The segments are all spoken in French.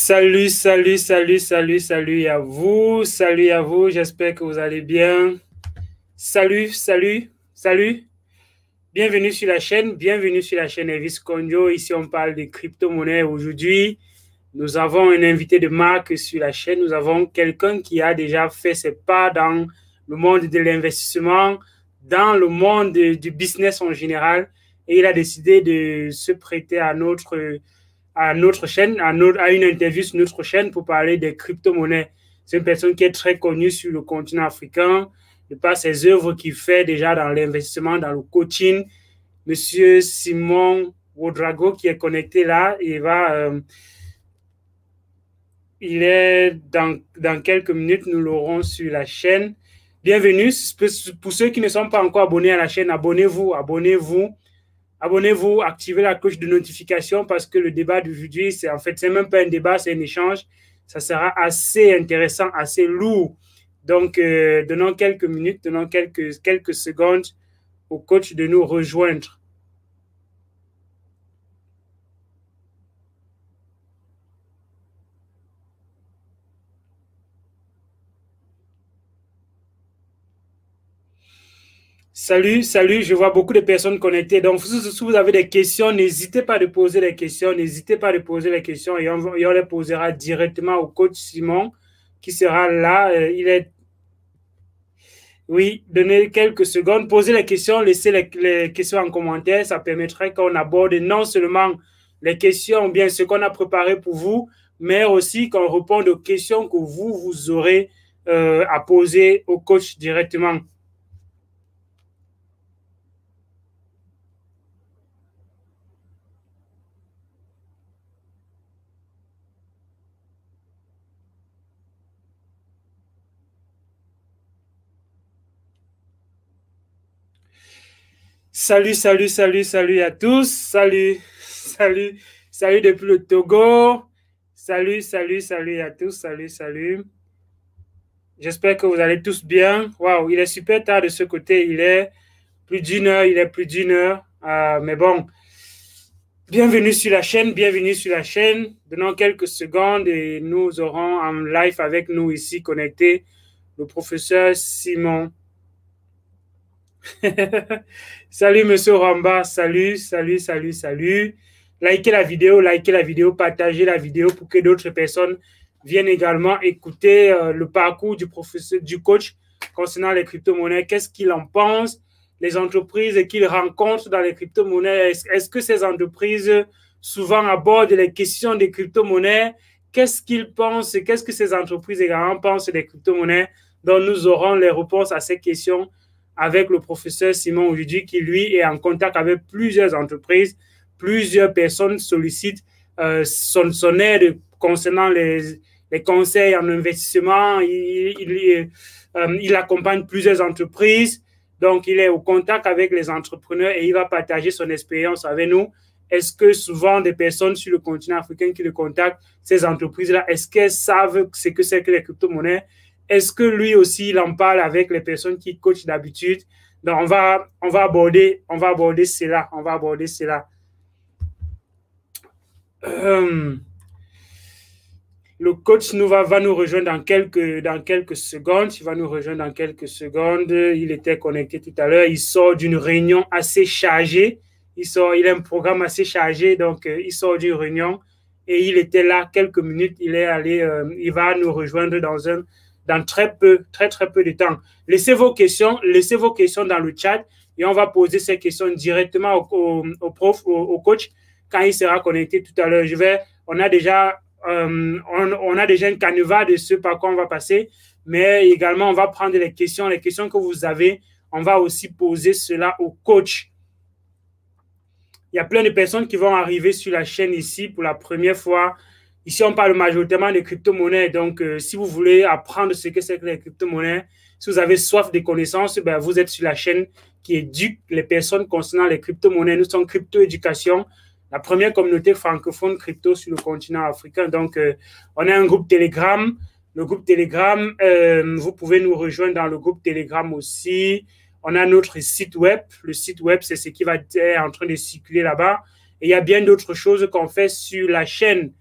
Salut, salut, salut, salut, salut à vous, j'espère que vous allez bien. Salut, salut, salut. Bienvenue sur la chaîne Elvis Konjo. Ici, on parle de crypto-monnaies. Aujourd'hui, nous avons un invité de marque sur la chaîne. Nous avons quelqu'un qui a déjà fait ses pas dans le monde de l'investissement, dans le monde du business en général. Et il a décidé de se prêter à notre chaîne, à une interview sur notre chaîne pour parler des crypto-monnaies. C'est une personne qui est très connue sur le continent africain, de par ses œuvres qu'il fait déjà dans l'investissement, dans le coaching. Monsieur Simon Ouedraogo qui est connecté là, il est dans quelques minutes, nous l'aurons sur la chaîne. Bienvenue. Pour ceux qui ne sont pas encore abonnés à la chaîne, abonnez-vous, activez la cloche de notification parce que le débat d'aujourd'hui, c'est même pas un débat, c'est un échange. Ça sera assez intéressant, assez lourd. Donc, donnons quelques minutes, donnons quelques secondes au coach de nous rejoindre. Salut, je vois beaucoup de personnes connectées. Donc, si vous avez des questions, n'hésitez pas de poser les questions, et on les posera directement au coach Simon qui sera là. Oui, donnez quelques secondes, posez les questions, laissez les questions en commentaire. Ça permettrait qu'on aborde non seulement les questions ou bien ce qu'on a préparé pour vous, mais aussi qu'on réponde aux questions que vous aurez à poser au coach directement. Salut à tous. Salut depuis le Togo. Salut à tous. Salut. J'espère que vous allez tous bien. Waouh, il est super tard de ce côté. Il est plus d'une heure. Mais bon, bienvenue sur la chaîne. Donnons quelques secondes et nous aurons en live avec nous ici connecté le professeur Simon. Salut Monsieur Ramba, salut. Likez la vidéo, partagez la vidéo pour que d'autres personnes viennent également écouter le parcours du coach concernant les crypto-monnaies. Qu'est-ce qu'il en pense? Les entreprises qu'il rencontre dans les crypto-monnaies, est-ce que ces entreprises souvent abordent les questions des crypto-monnaies? Qu'est-ce qu'ils pensent? Qu'est-ce que ces entreprises également pensent des crypto-monnaies? Donc, nous aurons les réponses à ces questions avec le professeur Simon aujourd'hui qui, lui, est en contact avec plusieurs entreprises. Plusieurs personnes sollicitent son aide concernant les conseils en investissement. Il accompagne plusieurs entreprises. Donc, il est au contact avec les entrepreneurs et il va partager son expérience avec nous. Est-ce que souvent des personnes sur le continent africain qui le contactent, ces entreprises-là, est-ce qu'elles savent ce que c'est que les crypto-monnaies? Est-ce que lui aussi, il en parle avec les personnes qui coachent d'habitude? Donc, on va aborder cela. Le coach va nous rejoindre dans quelques secondes. Il était connecté tout à l'heure. Il sort d'une réunion assez chargée. Il a un programme assez chargé. Donc, il sort d'une réunion et il était là quelques minutes. Il va nous rejoindre dans très peu de temps. Laissez vos questions dans le chat et on va poser ces questions directement au coach quand il sera connecté tout à l'heure. On a déjà un canevas de ce par quoi on va passer, mais également on va prendre les questions que vous avez. On va aussi poser cela au coach. Il y a plein de personnes qui vont arriver sur la chaîne ici pour la première fois. Ici, on parle majoritairement de crypto-monnaies. Donc, si vous voulez apprendre ce que c'est que les crypto-monnaies, si vous avez soif de connaissances, ben, vous êtes sur la chaîne qui éduque les personnes concernant les crypto-monnaies. Nous sommes Crypto-Éducation, la première communauté francophone crypto sur le continent africain. Donc, on a un groupe Telegram. Le groupe Telegram, vous pouvez nous rejoindre dans le groupe Telegram aussi. On a notre site web. Le site web, c'est ce qui va être en train de circuler là-bas. Et il y a bien d'autres choses qu'on fait sur la chaîne.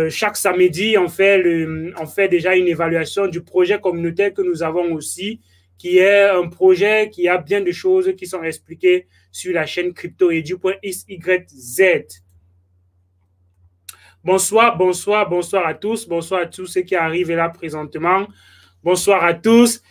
chaque samedi, on fait déjà une évaluation du projet communautaire que nous avons aussi, qui est un projet qui a bien de choses qui sont expliquées sur la chaîne cryptoedu.xyz. Bonsoir, bonsoir, bonsoir à tous. Bonsoir à tous ceux qui arrivent là présentement. Bonsoir à tous.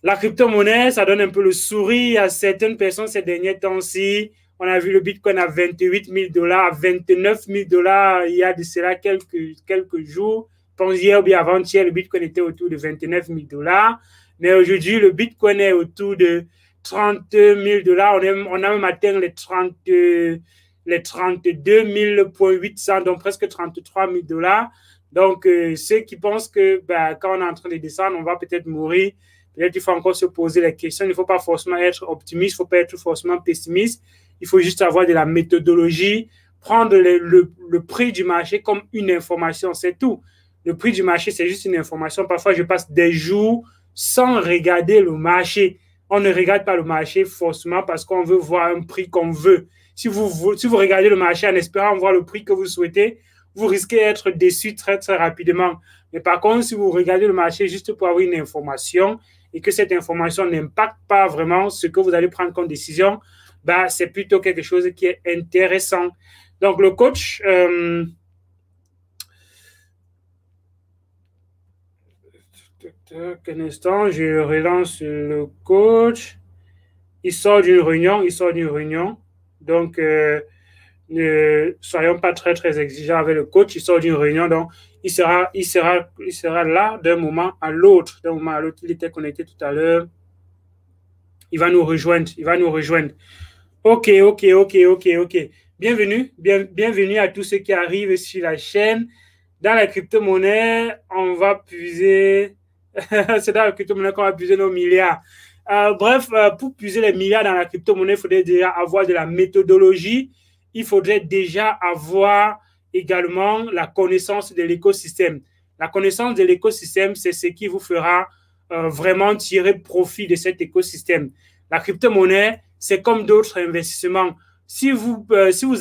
La crypto-monnaie, ça donne un peu le sourire à certaines personnes ces derniers temps-ci. On a vu le Bitcoin à 28 000 $, à 29 000 $ il y a de cela quelques jours. Je pense hier ou bien avant-hier, le Bitcoin était autour de 29 000 $. Mais aujourd'hui, le Bitcoin est autour de 30 000 $. On a même atteint les 32 800, donc presque 33 000 $. Donc, ceux qui pensent que quand on est en train de descendre, on va peut-être mourir, peut-être qu'il faut encore se poser la question. Il ne faut pas forcément être optimiste, il ne faut pas être forcément pessimiste. Il faut juste avoir de la méthodologie, prendre le prix du marché comme une information, c'est tout. Le prix du marché, c'est juste une information. Parfois, je passe des jours sans regarder le marché. On ne regarde pas le marché forcément parce qu'on veut voir un prix qu'on veut. Si vous regardez le marché en espérant voir le prix que vous souhaitez, vous risquez d'être déçu très, très rapidement. Mais par contre, si vous regardez le marché juste pour avoir une information et que cette information n'impacte pas vraiment ce que vous allez prendre comme décision, c'est plutôt quelque chose qui est intéressant. Donc, le coach... un instant, je relance le coach. Il sort d'une réunion. Donc, ne soyons pas très, très exigeants avec le coach. Il sort d'une réunion, donc il sera là d'un moment à l'autre. Il était connecté tout à l'heure. Il va nous rejoindre. OK. Bienvenue à tous ceux qui arrivent sur la chaîne. Dans la crypto-monnaie, on va puiser... C'est dans la crypto-monnaie qu'on va puiser nos milliards. Bref, pour puiser les milliards dans la crypto-monnaie, il faudrait déjà avoir de la méthodologie. Il faudrait déjà avoir également la connaissance de l'écosystème. La connaissance de l'écosystème, c'est ce qui vous fera vraiment tirer profit de cet écosystème. La crypto-monnaie, c'est comme d'autres investissements. Si vous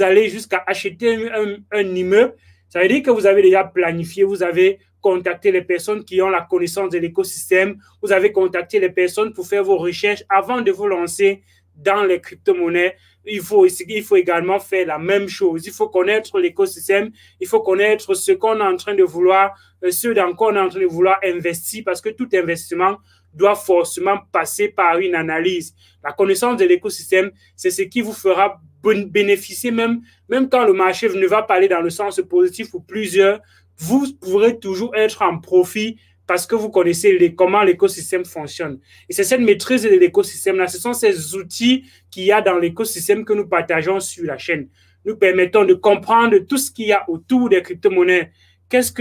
allez jusqu'à acheter un immeuble, ça veut dire que vous avez déjà planifié, vous avez contacté les personnes qui ont la connaissance de l'écosystème, vous avez contacté les personnes pour faire vos recherches avant de vous lancer dans les crypto-monnaies. Il faut également faire la même chose. Il faut connaître l'écosystème, il faut connaître ce qu'on est en train de vouloir, ce dans quoi on est en train de vouloir investir, parce que tout investissement doit forcément passer par une analyse. La connaissance de l'écosystème, c'est ce qui vous fera bénéficier, même quand le marché ne va pas aller dans le sens positif pour plusieurs, vous pourrez toujours être en profit parce que vous connaissez comment l'écosystème fonctionne. Et c'est cette maîtrise de l'écosystème-là, ce sont ces outils qu'il y a dans l'écosystème que nous partageons sur la chaîne. Nous permettons de comprendre tout ce qu'il y a autour des crypto-monnaies. Qu'est-ce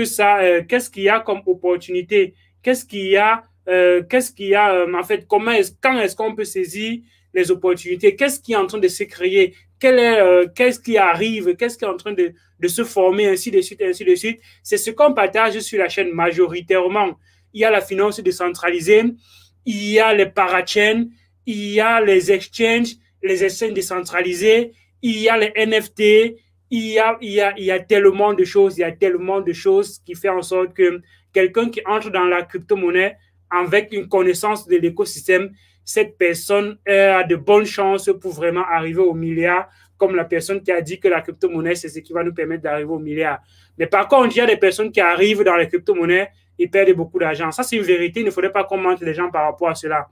qu'il y a comme opportunité? Qu'est-ce qu'il y a en fait, quand est-ce qu'on peut saisir les opportunités? Qu'est-ce qui est en train de se créer? Qu'est-ce qui arrive? Qu'est-ce qui est en train de se former, ainsi de suite, ainsi de suite. C'est ce qu'on partage sur la chaîne majoritairement. Il y a la finance décentralisée, il y a les parachains, il y a les exchanges décentralisés, il y a les NFT, il y a tellement de choses, qui fait en sorte que quelqu'un qui entre dans la crypto-monnaie avec une connaissance de l'écosystème, cette personne a de bonnes chances pour vraiment arriver au milliard, comme la personne qui a dit que la crypto-monnaie, c'est ce qui va nous permettre d'arriver au milliard. Mais par contre, il y a des personnes qui arrivent dans les crypto-monnaies et perdent beaucoup d'argent. Ça, c'est une vérité. Il ne faudrait pas qu'on mente les gens par rapport à cela.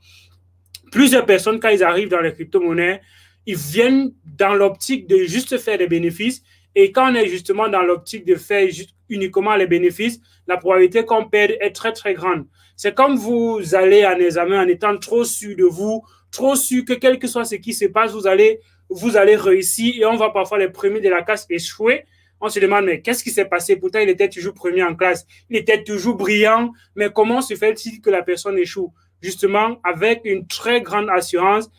Plusieurs personnes, quand ils arrivent dans les crypto-monnaies, ils viennent dans l'optique de juste faire des bénéfices. Et quand on est justement dans l'optique de faire uniquement les bénéfices, la probabilité qu'on perde est très, très grande. C'est comme vous allez en examen en étant trop sûr de vous, trop sûr que quel que soit ce qui se passe, vous allez réussir et on voit parfois les premiers de la classe échouer. On se demande, mais qu'est-ce qui s'est passé? Pourtant, il était toujours premier en classe. Il était toujours brillant. Mais comment se fait-il que la personne échoue? Justement, avec une très grande assurance,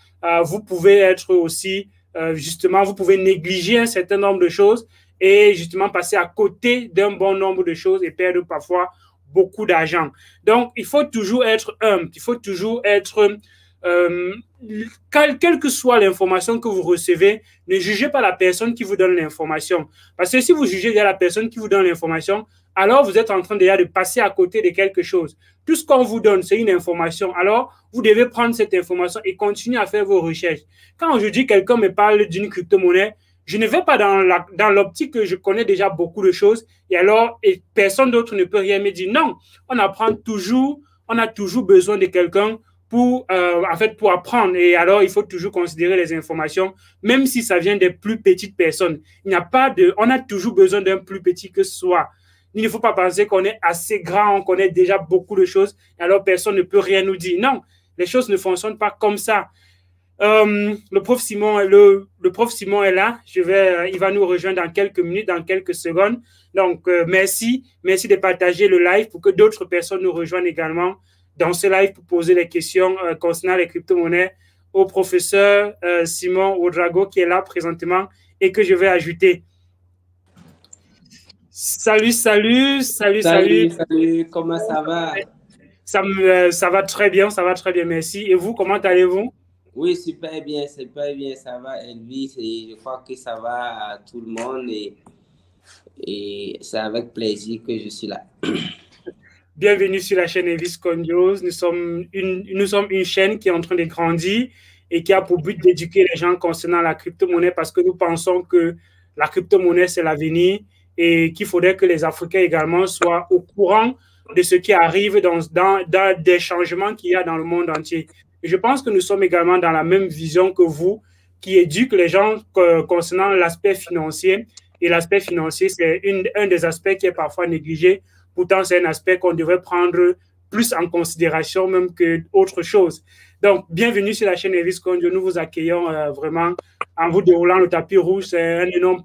vous pouvez être aussi, vous pouvez négliger un certain nombre de choses et justement passer à côté d'un bon nombre de choses et perdre parfois beaucoup d'argent. Donc, il faut toujours être humble. Il faut toujours être quelle que soit l'information que vous recevez, ne jugez pas la personne qui vous donne l'information. Parce que si vous jugez déjà la personne qui vous donne l'information, alors vous êtes en train déjà de passer à côté de quelque chose. Tout ce qu'on vous donne, c'est une information. Alors, vous devez prendre cette information et continuer à faire vos recherches. Quand aujourd'hui, quelqu'un me parle d'une crypto-monnaie, je ne vais pas dans l'optique que je connais déjà beaucoup de choses et personne d'autre ne peut rien me dire. Non, on a toujours besoin de quelqu'un pour apprendre. Et alors, il faut toujours considérer les informations, même si ça vient des plus petites personnes. On a toujours besoin d'un plus petit que soi. Il ne faut pas penser qu'on est assez grand, on connaît déjà beaucoup de choses, alors personne ne peut rien nous dire. Non, les choses ne fonctionnent pas comme ça. Le prof Simon est là. Il va nous rejoindre dans quelques minutes, dans quelques secondes. Donc, merci de partager le live pour que d'autres personnes nous rejoignent également dans ce live pour poser des questions concernant les crypto-monnaies au professeur Simon Ouedraogo qui est là présentement et que je vais ajouter. Salut, comment ça va? Ça va très bien, merci. Et vous, comment allez-vous? Oui, super bien, ça va, Elvis, et je crois que ça va à tout le monde et c'est avec plaisir que je suis là. Bienvenue sur la chaîne Elvis Kondios. Nous sommes une chaîne qui est en train de grandir et qui a pour but d'éduquer les gens concernant la crypto-monnaie parce que nous pensons que la crypto-monnaie, c'est l'avenir et qu'il faudrait que les Africains également soient au courant de ce qui arrive dans des changements qu'il y a dans le monde entier. Et je pense que nous sommes également dans la même vision que vous, qui éduque les gens concernant l'aspect financier. Et l'aspect financier, c'est un des aspects qui est parfois négligé. Pourtant, c'est un aspect qu'on devrait prendre plus en considération même qu'autre chose. Donc, bienvenue sur la chaîne Elvis Kondio. Nous vous accueillons vraiment en vous déroulant le tapis rouge. C'est un énorme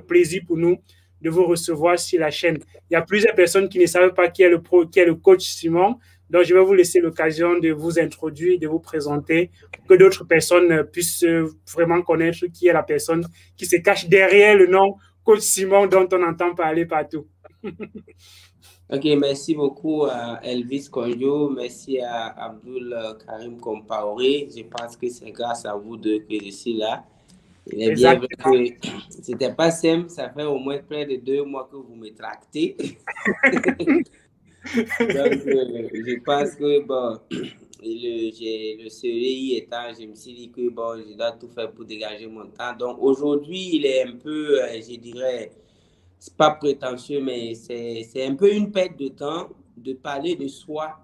plaisir pour nous de vous recevoir sur la chaîne. Il y a plusieurs personnes qui ne savent pas qui est le coach Simon. Donc, je vais vous laisser l'occasion de vous introduire, de vous présenter, pour que d'autres personnes puissent vraiment connaître qui est la personne qui se cache derrière le nom coach Simon dont on entend parler partout. Ok, merci beaucoup à Elvis Kondio, merci à Abdul Karim Compaoré. Je pense que c'est grâce à vous deux que je suis là. Il est bien vrai que c'était pas simple, ça fait au moins près de 2 mois que vous me tractez. Donc, je pense que, bon, le CEI étant, je me suis dit que, bon, je dois tout faire pour dégager mon temps. Donc, aujourd'hui, il est un peu, je dirais, c'est pas prétentieux, mais c'est un peu une perte de temps de parler de soi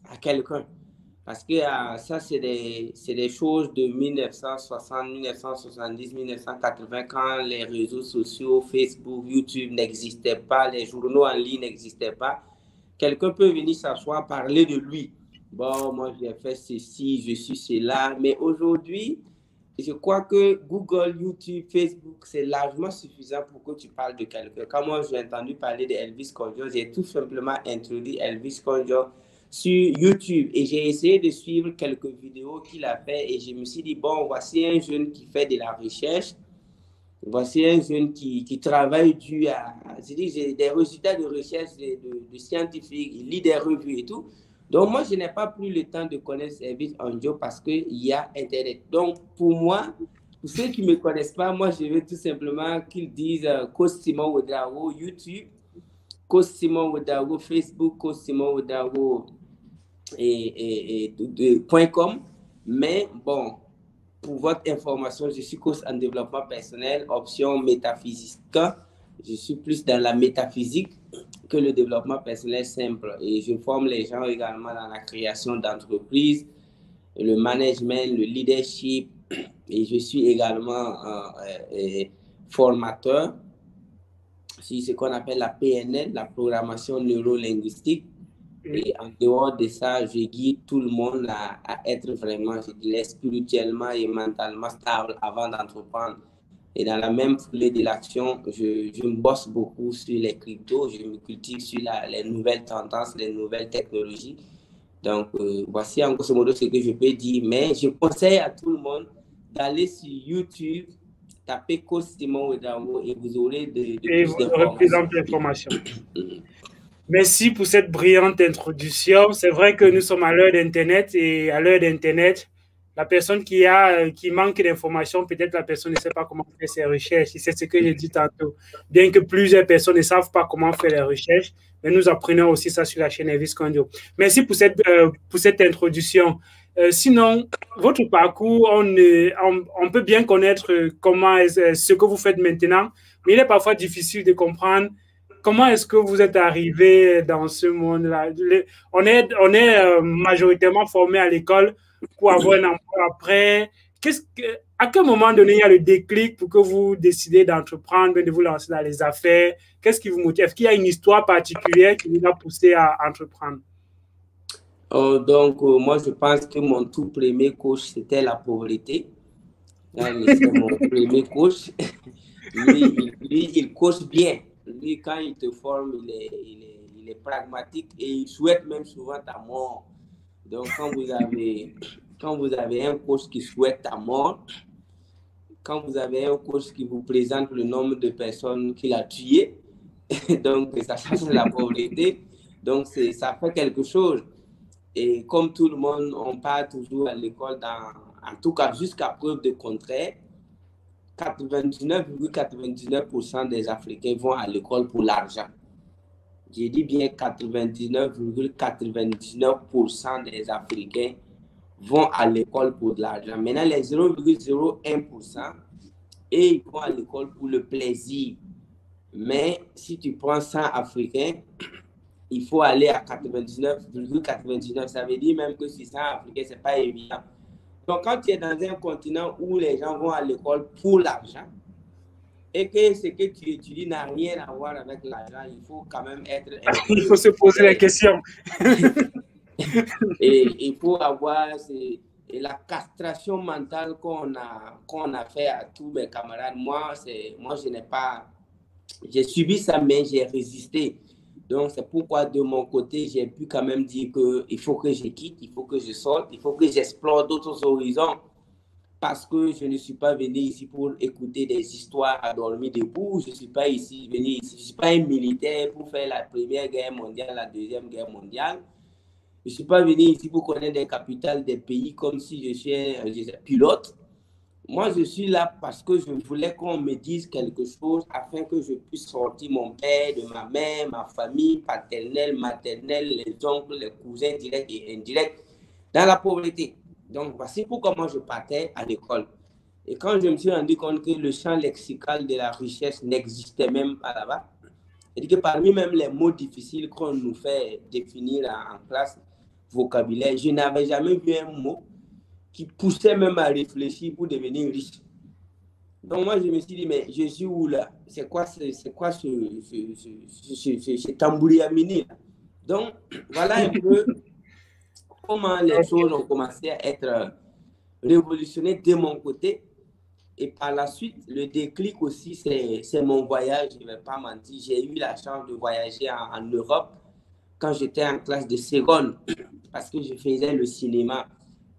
à quelqu'un. Parce que ça, c'est des choses de 1960, 1970, 1980, quand les réseaux sociaux, Facebook, YouTube n'existaient pas, les journaux en ligne n'existaient pas. Quelqu'un peut venir s'asseoir, parler de lui. Bon, moi, j'ai fait ceci, je suis cela. Mais aujourd'hui, je crois que Google, YouTube, Facebook, c'est largement suffisant pour que tu parles de quelqu'un. Quand moi, j'ai entendu parler d'Elvis Kondio, j'ai tout simplement introduit Elvis Kondio sur YouTube et j'ai essayé de suivre quelques vidéos qu'il a fait et je me suis dit, bon, voici un jeune qui fait de la recherche. Voici un jeune qui travaille dû à... J'ai des résultats de recherche de scientifiques, il lit des revues et tout. Donc, moi, je n'ai pas pris le temps de connaître Elvis Kondio parce qu'il y a Internet. Donc, pour moi, pour ceux qui ne me connaissent pas, moi, je veux tout simplement qu'ils disent Coach Simon Ouedraogo YouTube, Coach Simon Ouedraogo Facebook, Coach Simon Ouedraogo .com. Mais bon, pour votre information, je suis coach en développement personnel, option métaphysique. Je suis plus dans la métaphysique que le développement personnel simple. Et je forme les gens également dans la création d'entreprises, le management, le leadership. Et je suis également formateur sur ce qu'on appelle la PNL, la programmation neuro-linguistique. Et en dehors de ça, je guide tout le monde à être vraiment, je dirais, spirituellement et mentalement stable avant d'entreprendre. Et dans la même foulée de l'action, je me bosse beaucoup sur les cryptos, je me cultive sur les nouvelles tendances, les nouvelles technologies. Donc, voici en grosso modo ce que je peux dire. Mais je conseille à tout le monde d'aller sur YouTube, taper Coach Simon Ouedraogo et vous aurez plus d'informations. Merci pour cette brillante introduction. C'est vrai que nous sommes à l'heure d'Internet et à l'heure d'Internet, La personne qui manque d'informations, peut-être la personne ne sait pas comment faire ses recherches. C'est ce que j'ai dit tantôt. Bien que plusieurs personnes ne savent pas comment faire les recherches, mais nous apprenons aussi ça sur la chaîne Elvis Condio. Merci pour cette introduction. Sinon, votre parcours, on peut bien connaître ce que vous faites maintenant, mais il est parfois difficile de comprendre comment est-ce que vous êtes arrivé dans ce monde-là. On est majoritairement formé à l'école pour avoir un emploi après. À quel moment donné il y a le déclic pour que vous décidez d'entreprendre, de vous lancer dans les affaires? Qu'est-ce qui vous motive? Est-ce qu'il y a une histoire particulière qui vous a poussé à entreprendre? Donc, moi, je pense que mon tout premier coach, c'était la pauvreté. C'est mon premier coach. Lui, il coach bien. Lui, quand il te forme, il est pragmatique et il souhaite même souvent ta mort. Donc, quand vous avez un coach qui souhaite ta mort, quand vous avez un coach qui vous présente le nombre de personnes qu'il a tuées, donc ça change la pauvreté. Donc, ça fait quelque chose. Et comme tout le monde, on part toujours à l'école, en tout cas jusqu'à preuve de contraire. 99,99% des Africains vont à l'école pour l'argent. J'ai dit bien 99,99% des Africains vont à l'école pour de l'argent. Maintenant, les 0,01%, et ils vont à l'école pour le plaisir. Mais si tu prends 100 Africains, il faut aller à 99,99. Ça veut dire même que si 100 Africains, ce n'est pas évident. Donc, quand tu es dans un continent où les gens vont à l'école pour l'argent et que ce que tu étudies n'a rien à voir avec l'argent, il faut quand même être... Il faut se poser la question. Et il faut avoir la castration mentale qu'on a fait à tous mes camarades. Moi, je n'ai pas... J'ai subi ça, mais j'ai résisté. Donc, c'est pourquoi, de mon côté, j'ai pu quand même dire qu'il faut que je quitte, il faut que je sorte, il faut que j'explore d'autres horizons. Parce que je ne suis pas venu ici pour écouter des histoires à dormir debout. Je ne suis pas venu ici, je ne suis pas un militaire pour faire la Première Guerre mondiale, la Deuxième Guerre mondiale. Je ne suis pas venu ici pour connaître des capitales des pays comme si je suis un pilote. Moi, je suis là parce que je voulais qu'on me dise quelque chose afin que je puisse sortir mon père, de ma mère, ma famille paternelle, maternelle, les oncles, les cousins directs et indirects dans la pauvreté. Donc, voici pourquoi moi je partais à l'école. Et quand je me suis rendu compte que le champ lexical de la richesse n'existait même pas là-bas, et que parmi même les mots difficiles qu'on nous fait définir en classe, vocabulaire, je n'avais jamais vu un mot qui poussait même à réfléchir pour devenir riche. Donc moi, je me suis dit, mais je suis où là? C'est quoi ce tambouriamini là? Donc, voilà un peu comment les choses ont commencé à être révolutionnées de mon côté. Et par la suite, le déclic aussi, c'est mon voyage, je ne vais pas mentir. J'ai eu la chance de voyager en Europe quand j'étais en classe de seconde, parce que je faisais le cinéma.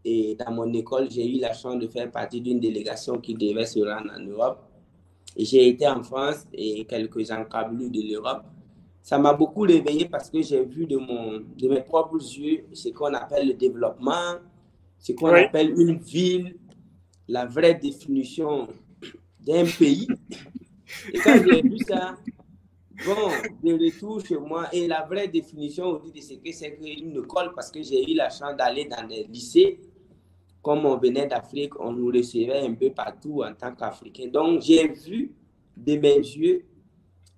Et dans mon école, j'ai eu la chance de faire partie d'une délégation qui devait se rendre en Europe. Et j'ai été en France et quelques encablures de l'Europe. Ça m'a beaucoup réveillé parce que j'ai vu de mes propres yeux ce qu'on appelle le développement, ce qu'on appelle une ville, la vraie définition d'un pays. Et quand j'ai vu ça, bon, de retour chez moi, et la vraie définition aussi de ce que c'est qu'une école, parce que j'ai eu la chance d'aller dans des lycées. Comme on venait d'Afrique, on nous recevait un peu partout en tant qu'Africains. Donc, j'ai vu de mes yeux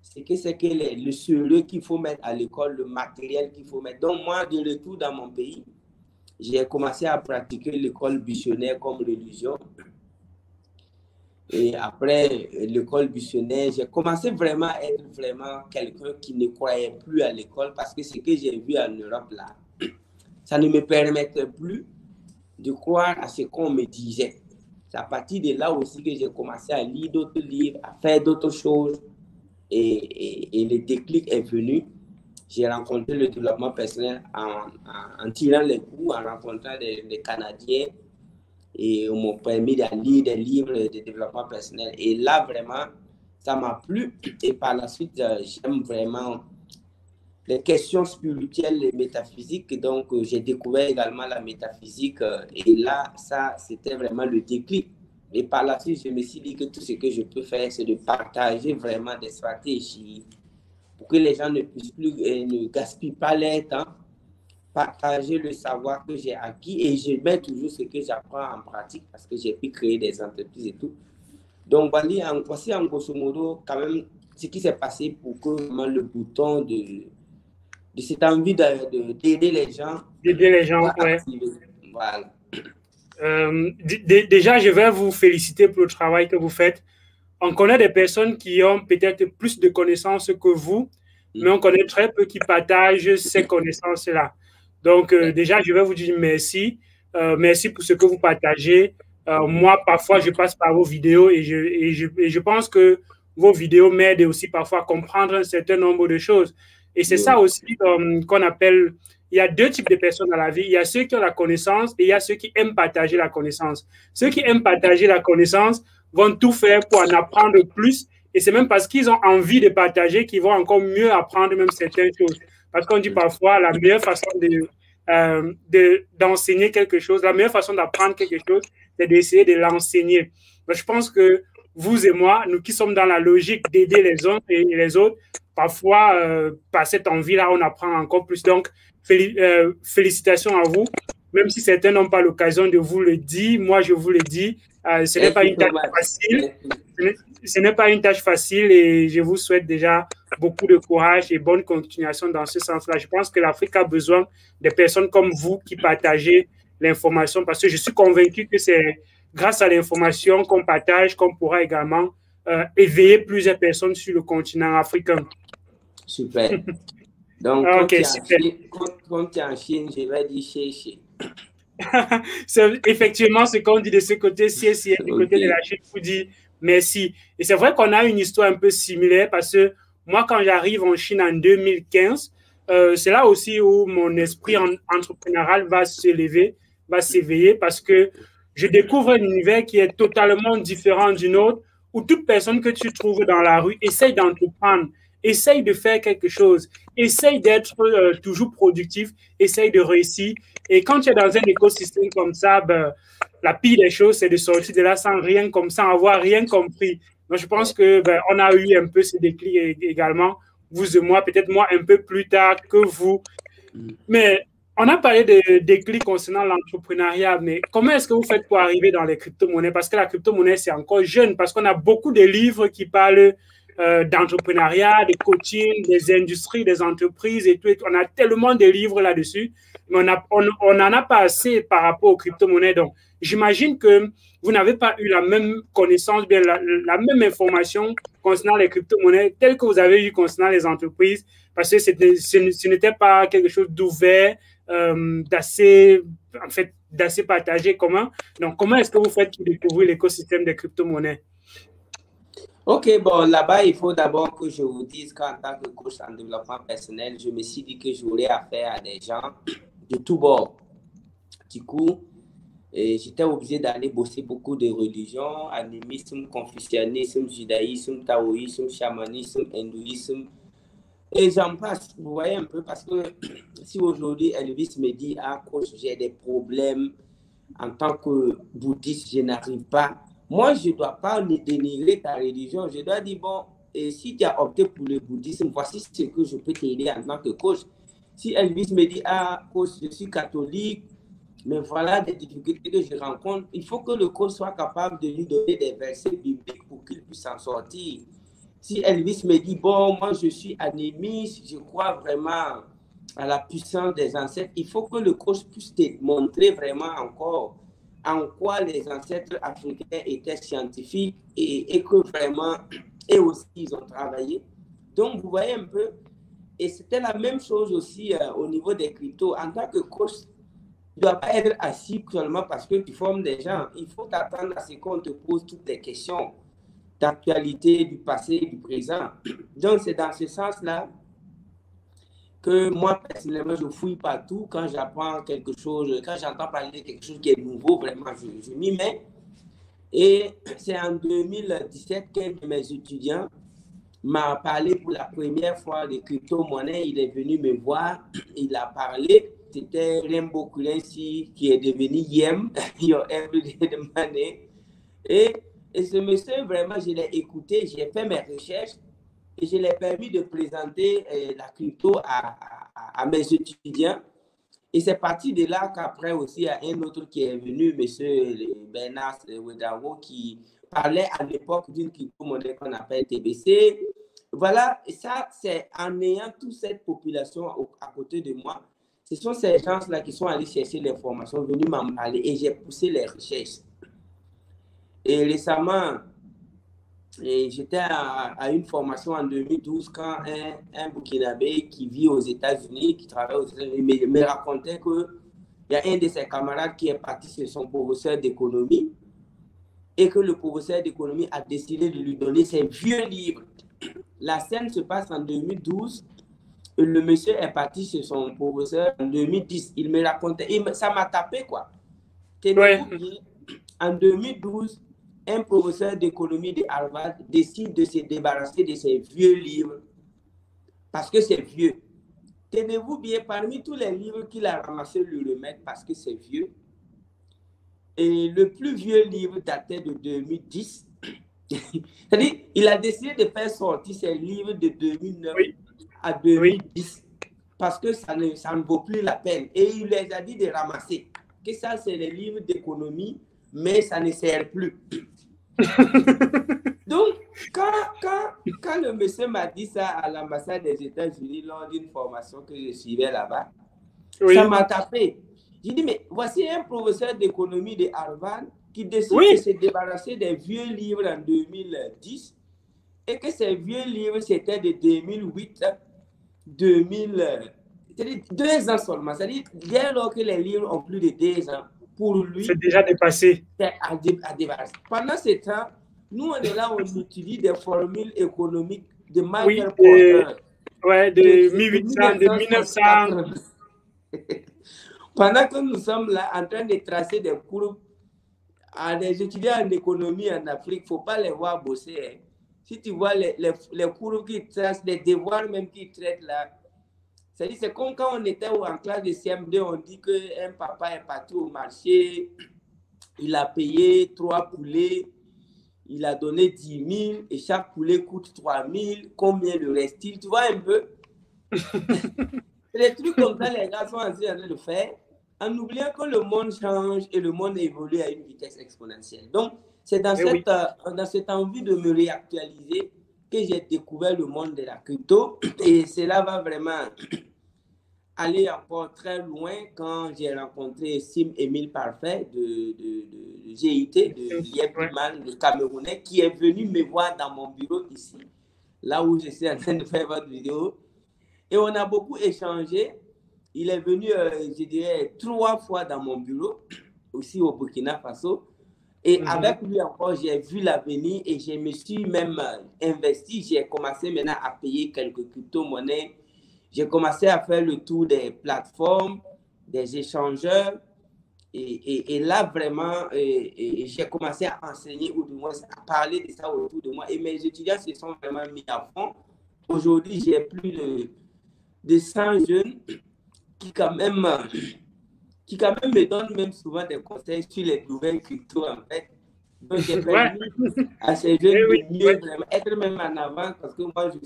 ce que c'est que le sérieux qu'il faut mettre à l'école, le matériel qu'il faut mettre. Donc, moi, de retour dans mon pays, j'ai commencé à pratiquer l'école missionnaire comme religion. Et après l'école missionnaire, j'ai commencé vraiment à être vraiment quelqu'un qui ne croyait plus à l'école parce que ce que j'ai vu en Europe, là, ça ne me permettait plus de croire à ce qu'on me disait. C'est à partir de là aussi que j'ai commencé à lire d'autres livres, à faire d'autres choses. Et le déclic est venu. J'ai rencontré le développement personnel en tirant les coups, en rencontrant des Canadiens. Et on m'a permis de lire des livres de développement personnel. Et là, vraiment, ça m'a plu. Et par la suite, j'aime vraiment les questions spirituelles et métaphysiques. Donc, j'ai découvert également la métaphysique. Et là, ça, c'était vraiment le déclic. Et par la suite, je me suis dit que tout ce que je peux faire, c'est de partager vraiment des stratégies pour que les gens ne puissent plus, ne gaspillent pas leur temps, partager le savoir que j'ai acquis et je mets toujours ce que j'apprends en pratique parce que j'ai pu créer des entreprises et tout. Donc, voici en grosso modo quand même ce qui s'est passé pour que vraiment, le bouton de cette envie d'aider les gens. D'aider les gens, ouais. Voilà. Déjà, je vais vous féliciter pour le travail que vous faites. On connaît des personnes qui ont peut-être plus de connaissances que vous, mais on connaît très peu qui partagent ces connaissances-là. Donc, déjà, je vais vous dire merci. Merci pour ce que vous partagez. Moi, parfois, je passe par vos vidéos et je pense que vos vidéos m'aident aussi parfois à comprendre un certain nombre de choses. Et c'est ça aussi qu'on appelle... Il y a deux types de personnes dans la vie. Il y a ceux qui ont la connaissance et il y a ceux qui aiment partager la connaissance. Ceux qui aiment partager la connaissance vont tout faire pour en apprendre plus. Et c'est même parce qu'ils ont envie de partager qu'ils vont encore mieux apprendre même certaines choses. Parce qu'on dit parfois la meilleure façon d'enseigner quelque chose, la meilleure façon d'apprendre quelque chose, c'est d'essayer de l'enseigner. Donc, je pense que vous et moi, nous qui sommes dans la logique d'aider les uns et les autres, parfois, par cette envie-là, on apprend encore plus. Donc, félicitations à vous. Même si certains n'ont pas l'occasion de vous le dire, moi, je vous le dis, ce n'est pas une tâche facile. Ce n'est pas une tâche facile et je vous souhaite déjà beaucoup de courage et bonne continuation dans ce sens-là. Je pense que l'Afrique a besoin de personnes comme vous qui partagez l'information parce que je suis convaincu que c'est grâce à l'information qu'on partage qu'on pourra également éveiller plusieurs personnes sur le continent africain. Super. Donc, okay, quand tu es en Chine, je vais dire chez. C'est effectivement ce qu'on dit de ce côté-ci, du côté de la Chine, vous dit merci. Et c'est vrai qu'on a une histoire un peu similaire parce que moi, quand j'arrive en Chine en 2015, c'est là aussi où mon esprit entrepreneurial va s'élever, va s'éveiller parce que je découvre un univers qui est totalement différent du nôtre où toute personne que tu trouves dans la rue essaye d'entreprendre, essaye de faire quelque chose, essaye d'être toujours productif, essaye de réussir. Et quand tu es dans un écosystème comme ça, ben, la pire des choses, c'est de sortir de là sans rien, comme sans avoir rien compris. Donc, je pense que ben, on a eu un peu ce déclic également, vous et moi, peut-être moi un peu plus tard que vous. Mais on a parlé de déclic concernant l'entrepreneuriat, mais comment est-ce que vous faites pour arriver dans les crypto-monnaies? Parce que la crypto-monnaie, c'est encore jeune, parce qu'on a beaucoup de livres qui parlent d'entrepreneuriat, de coaching, des industries, des entreprises et tout. On a tellement de livres là-dessus, mais on n'en a pas assez par rapport aux crypto-monnaies. Donc, j'imagine que vous n'avez pas eu la même connaissance, bien la même information concernant les crypto-monnaies telles que vous avez eu concernant les entreprises, parce que ce n'était pas quelque chose d'ouvert, d'assez partagé commun. Donc, comment est-ce que vous faites pour découvrir l'écosystème des crypto-monnaies? Ok, bon, là-bas, il faut d'abord que je vous dise qu'en tant que coach en développement personnel, je me suis dit que j'aurais affaire à des gens de tous bords. Du coup, j'étais obligé d'aller bosser beaucoup de religions, animisme, confucianisme, judaïsme, taoïsme, chamanisme, hindouisme. Et j'en passe, vous voyez un peu, parce que si aujourd'hui Elvis me dit, ah, coach, j'ai des problèmes en tant que bouddhiste, je n'arrive pas. Moi, je ne dois pas dénigrer ta religion. Je dois dire, bon, et si tu as opté pour le bouddhisme, voici ce que je peux t'aider en tant que coach. Si Elvis me dit, ah, coach, je suis catholique, mais voilà des difficultés que je rencontre, il faut que le coach soit capable de lui donner des versets bibliques pour qu'il puisse s'en sortir. Si Elvis me dit, bon, moi, je suis animiste, je crois vraiment à la puissance des ancêtres, il faut que le coach puisse te montrer vraiment encore en quoi les ancêtres africains étaient scientifiques et que vraiment, eux aussi, ils ont travaillé. Donc, vous voyez un peu, et c'était la même chose aussi au niveau des cryptos. En tant que coach, tu ne dois pas être assis seulement parce que tu formes des gens. Il faut t'attendre à ce qu'on te pose toutes les questions d'actualité, du passé, du présent. Donc, c'est dans ce sens-là que moi, personnellement, je fouille partout. Quand j'apprends quelque chose, quand j'entends parler de quelque chose qui est nouveau, vraiment, je m'y mets. Et c'est en 2017 qu'un de mes étudiants m'a parlé pour la première fois de crypto-monnaie. Il est venu me voir, il a parlé. C'était Rainbow Currency qui est devenu Yem, Your Everyday Money. Et ce monsieur, vraiment, je l'ai écouté, j'ai fait mes recherches et je l'ai permis de présenter la crypto à mes étudiants. Et c'est parti de là qu'après aussi, il y a un autre qui est venu, monsieur Bernard Ouedraogo, qui parlait à l'époque d'une crypto-monnaie qu'on appelle TBC. Voilà, et ça, c'est en ayant toute cette population à côté de moi. Ce sont ces gens-là qui sont allés chercher l'information, venus m'en parler et j'ai poussé les recherches. Et récemment, j'étais à une formation en 2012 quand un Burkinabé qui vit aux États-Unis, qui travaille aux États-Unis, me racontait qu'il y a un de ses camarades qui est parti chez son professeur d'économie et que le professeur d'économie a décidé de lui donner ses vieux livres. La scène se passe en 2012. Le monsieur est parti chez son professeur en 2010. Il me racontait, ça m'a tapé quoi. Tenez-vous bien, en 2012, un professeur d'économie de Harvard décide de se débarrasser de ses vieux livres parce que c'est vieux. Tenez-vous bien, parmi tous les livres qu'il a ramassés, lui remettre parce que c'est vieux. Et le plus vieux livre datait de 2010. C'est-à-dire, il a décidé de faire sortir ses livres de 2009 à 2010 parce que ça ne vaut plus la peine. Et il les a dit de ramasser. Que ça, c'est les livres d'économie, mais ça ne sert plus. Donc, quand le monsieur m'a dit ça à l'ambassade des États-Unis lors d'une formation que je suivais là-bas, ça m'a tapé. J'ai dit, mais voici un professeur d'économie de Harvard qui décide de se débarrasser des vieux livres en 2010 et que ces vieux livres, c'était de 2008, 2000, c'est-à-dire 2 ans seulement. C'est-à-dire, dès lors que les livres ont plus de 2 ans, pour lui, c'est déjà dépassé. C'est à débarrasser. Pendant ce temps, nous, on est là, on utilise des formules économiques de Michael Porter. De 1800, de 1900. Pendant que nous sommes là en train de tracer des courbes à des étudiants en économie en Afrique, il ne faut pas les voir bosser. Hein. Si tu vois les courbes qu'ils tracent, les devoirs même qu'ils traitent là, c'est comme quand on était en classe de CM2, on dit qu'un papa est parti au marché, il a payé 3 poulets, il a donné 10 000 et chaque poulet coûte 3 000. Combien le reste-t-il? Tu vois un peu? Les trucs comme ça, les gars sont en train de le faire en oubliant que le monde change et le monde évolue à une vitesse exponentielle. Donc, c'est dans cette envie de me réactualiser que j'ai découvert le monde de la crypto et cela va vraiment aller encore très loin quand j'ai rencontré Sim Émile Parfait de GIT, de Yepman, le Camerounais, qui est venu me voir dans mon bureau ici, là où je suis en train de faire votre vidéo. Et on a beaucoup échangé. Il est venu, je dirais, 3 fois dans mon bureau, aussi au Burkina Faso. Et avec lui encore, j'ai vu l'avenir et je me suis même investi. J'ai commencé maintenant à payer quelques crypto-monnaies. J'ai commencé à faire le tour des plateformes, des échangeurs. Et là, vraiment, j'ai commencé à enseigner ou du moins à parler de ça autour de moi. Et mes étudiants se sont vraiment mis à fond. Aujourd'hui, j'ai plus de 100 jeunes qui quand même me donnent même souvent des conseils sur les nouvelles crypto, en fait. Donc, j'ai permis à ces jeunes de mieux vraiment être même en avant parce que moi, je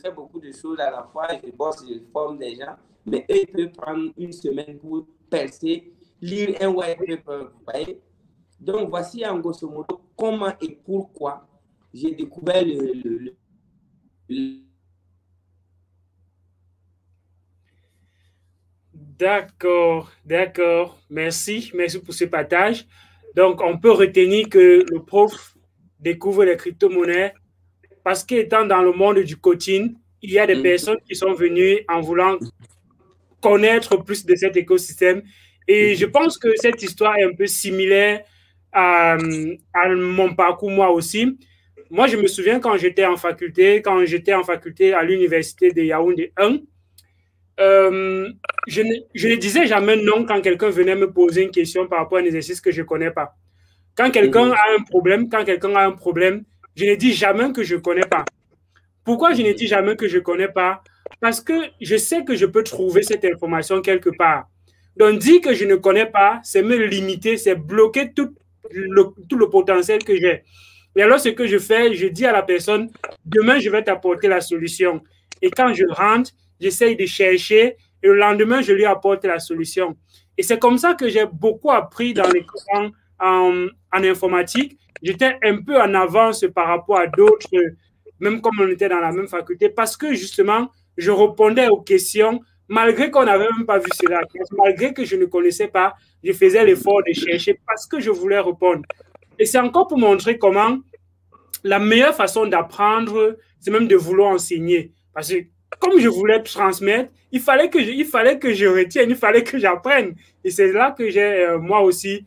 fais beaucoup de choses à la fois. Je bosse, je forme des gens, mais eux, ils peuvent prendre une semaine pour percer, lire un white paper, vous voyez. Donc, voici en grosso modo comment et pourquoi j'ai découvert D'accord. Merci pour ce partage. Donc, on peut retenir que le prof découvre les crypto-monnaies parce qu'étant dans le monde du coaching, il y a des personnes qui sont venues en voulant connaître plus de cet écosystème. Et je pense que cette histoire est un peu similaire à mon parcours, moi aussi. Moi, je me souviens quand j'étais en faculté à l'université de Yaoundé 1, je ne disais jamais non quand quelqu'un venait me poser une question par rapport à un exercice que je ne connais pas. Quand quelqu'un a un problème, je ne dis jamais que je ne connais pas. Pourquoi je ne dis jamais que je ne connais pas? Parce que je sais que je peux trouver cette information quelque part. Donc, dire que je ne connais pas, c'est me limiter, c'est bloquer tout le potentiel que j'ai. Et alors, ce que je fais, je dis à la personne, demain, je vais t'apporter la solution. Et quand je rentre, j'essaye de chercher et le lendemain, je lui apporte la solution. Et c'est comme ça que j'ai beaucoup appris dans les cours en informatique. J'étais un peu en avance par rapport à d'autres, même comme on était dans la même faculté, parce que justement, je répondais aux questions, malgré qu'on n'avait même pas vu cela. Malgré que je ne connaissais pas, je faisais l'effort de chercher parce que je voulais répondre. Et c'est encore pour montrer comment la meilleure façon d'apprendre, c'est même de vouloir enseigner. Parce que comme je voulais transmettre, il fallait que je retienne, il fallait que j'apprenne. Et c'est là que j'ai, moi aussi,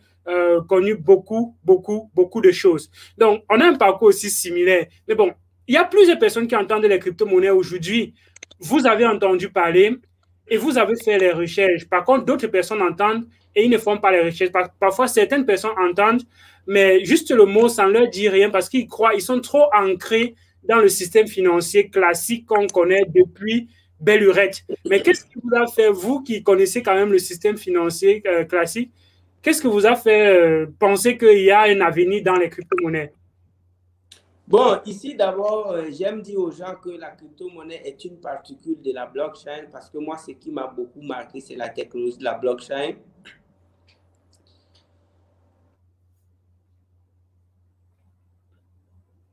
connu beaucoup de choses. Donc, on a un parcours aussi similaire. Mais bon, il y a plusieurs personnes qui entendent les crypto-monnaies aujourd'hui. Vous avez entendu parler et vous avez fait les recherches. Par contre, d'autres personnes entendent et ils ne font pas les recherches. Parfois, certaines personnes entendent, mais juste le mot sans leur dire rien parce qu'ils croient, ils sont trop ancrés dans le système financier classique qu'on connaît depuis belle lurette. Mais qu'est-ce qui vous a fait, vous qui connaissez quand même le système financier classique, qu'est-ce que vous a fait penser qu'il y a un avenir dans les crypto-monnaies? Bon, ici d'abord, j'aime dire aux gens que la crypto-monnaie est une particule de la blockchain parce que moi, ce qui m'a beaucoup marqué, c'est la technologie de la blockchain.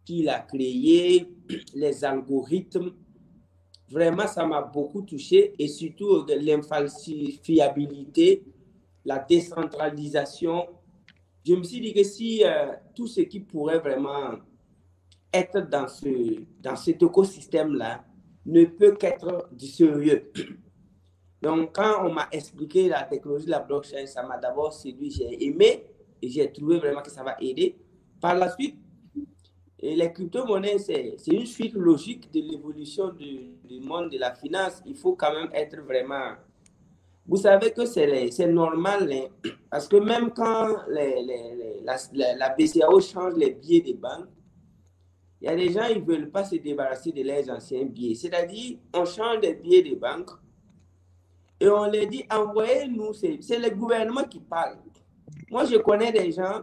Qu'il a créé, les algorithmes. Vraiment, ça m'a beaucoup touché et surtout l'infalsifiabilité, la décentralisation. Je me suis dit que si tout ce qui pourrait vraiment être dans cet écosystème-là ne peut qu'être du sérieux. Donc, quand on m'a expliqué la technologie de la blockchain, ça m'a d'abord séduit, j'ai aimé et j'ai trouvé vraiment que ça va aider. Par la suite, et les crypto-monnaies, c'est une suite logique de l'évolution du monde de la finance. Il faut quand même être vraiment... Vous savez que c'est normal, hein, parce que même quand la BCAO change les billets des banques, il y a des gens qui ne veulent pas se débarrasser de leurs anciens billets. C'est-à-dire, on change les billets des banques et on leur dit, envoyez-nous, c'est le gouvernement qui parle. Moi, je connais des gens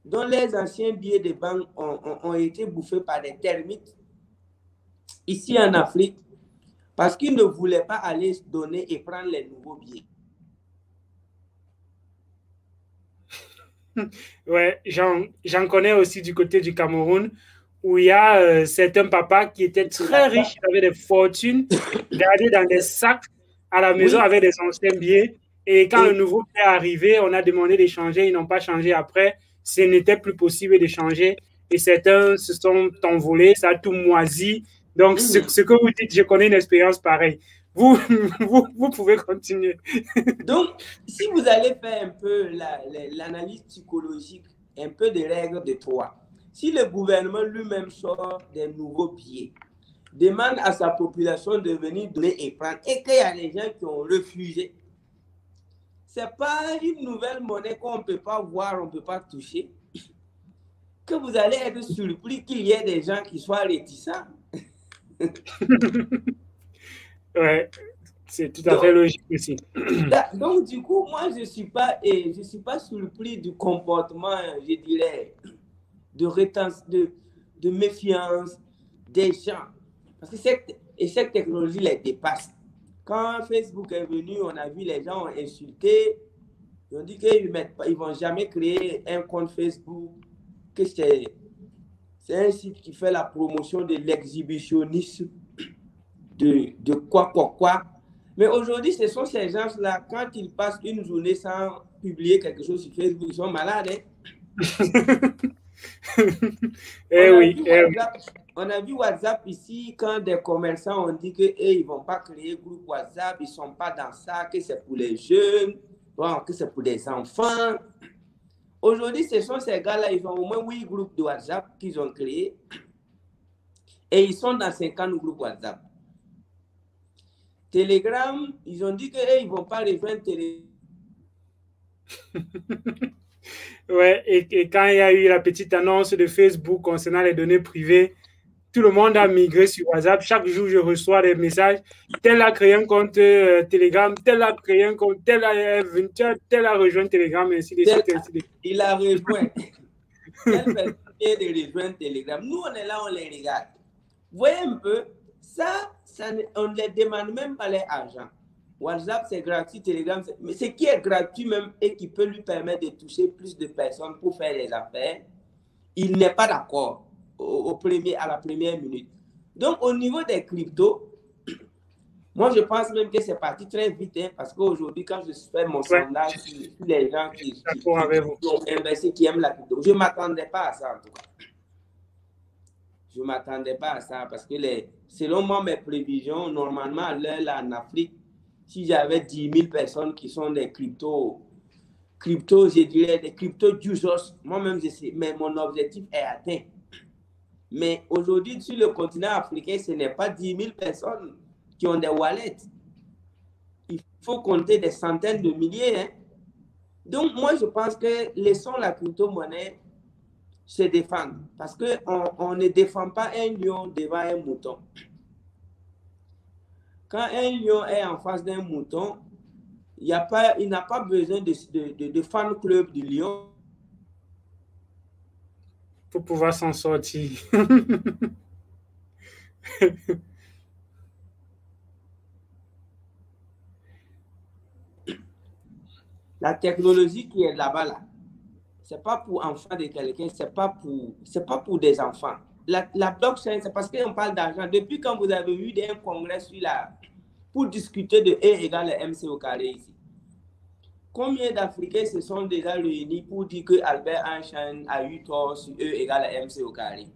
dont les anciens billets de banque ont été bouffés par des termites ici en Afrique parce qu'ils ne voulaient pas aller se donner et prendre les nouveaux billets. Ouais, j'en connais aussi du côté du Cameroun où il y a certains papas qui étaient très riches, qui avaient des fortunes, gardées dans des sacs à la maison avec des anciens billets. Et quand le nouveau billet est arrivé, on a demandé d'échanger, ils n'ont pas changé après. Ce n'était plus possible d'échanger. Et certains se sont envolés, ça a tout moisi. Donc, ce que vous dites, je connais une expérience pareille. Vous pouvez continuer. Donc, si vous allez faire un peu l'analyse psychologique, un peu des règles de 3, si le gouvernement lui-même sort des nouveaux billets, demande à sa population de venir donner et prendre, et qu'il y a des gens qui ont refusé, ce n'est pas une nouvelle monnaie qu'on ne peut pas voir, on ne peut pas toucher, que vous allez être surpris qu'il y ait des gens qui soient réticents. Ouais, c'est tout à fait logique aussi. Donc, du coup, moi, je ne suis pas surpris du comportement, je dirais, de méfiance des gens. Parce que cette technologie les dépasse. Quand Facebook est venu, on a vu les gens ont insulté. Ils ont dit qu'ils ne vont jamais créer un compte Facebook, que c'est un site qui fait la promotion de l'exhibitionnisme, de quoi. Mais aujourd'hui, ce sont ces gens-là, quand ils passent une journée sans publier quelque chose sur Facebook, ils sont malades. On a vu WhatsApp ici, quand des commerçants ont dit qu'ils ne vont pas créer groupe WhatsApp, ils ne sont pas dans ça, que c'est pour les jeunes, bon, que c'est pour des enfants. Aujourd'hui, ce sont ces gars-là, ils ont au moins 8 groupes de WhatsApp qu'ils ont créés et ils sont dans 50 groupes WhatsApp. Telegram, ils ont dit qu'ils ne vont pas rejoindre Telegram. Ouais, et quand il y a eu la petite annonce de Facebook concernant les données privées, Tout le monde a migré sur WhatsApp. Chaque jour, je reçois des messages. Tel a créé un compte Telegram, tel a créé un compte, tel a rejoint Telegram, ainsi de suite. Il a rejoint. Telle personne vient de rejoindre Telegram. Nous, on est là, on les regarde. Vous voyez un peu, ça on ne les demande même pas leur argent. WhatsApp, c'est gratuit, Telegram, mais ce qui est gratuit même et qui peut lui permettre de toucher plus de personnes pour faire des affaires, il n'est pas d'accord à la première minute. Donc, au niveau des cryptos, moi, je pense même que c'est parti très vite, hein, parce qu'aujourd'hui, quand je fais mon sondage sur les gens qui ont investi, qui aiment la crypto, je ne m'attendais pas à ça, en tout cas. Je ne m'attendais pas à ça, parce que selon moi, mes prévisions, normalement, là, en Afrique, si j'avais 10 000 personnes qui sont des cryptos, je dirais des cryptos users, moi-même, je sais, mais mon objectif est atteint. Mais aujourd'hui, sur le continent africain, ce n'est pas 10 000 personnes qui ont des wallets. Il faut compter des centaines de milliers. Hein. Donc, moi, je pense que laissons la crypto-monnaie se défendre. Parce qu'on ne défend pas un lion devant un mouton. Quand un lion est en face d'un mouton, il n'a pas besoin de fan club du lion. Pour pouvoir s'en sortir. La technologie qui est là-bas, là, c'est pas pour enfants de quelqu'un, c'est pas pour des enfants. La blockchain, c'est parce qu'on parle d'argent. Depuis quand vous avez eu un congrès pour discuter de E égale MC au carré ici, combien d'Africains se sont déjà réunis pour dire que Albert Einstein a eu tort sur E égale MC au carré?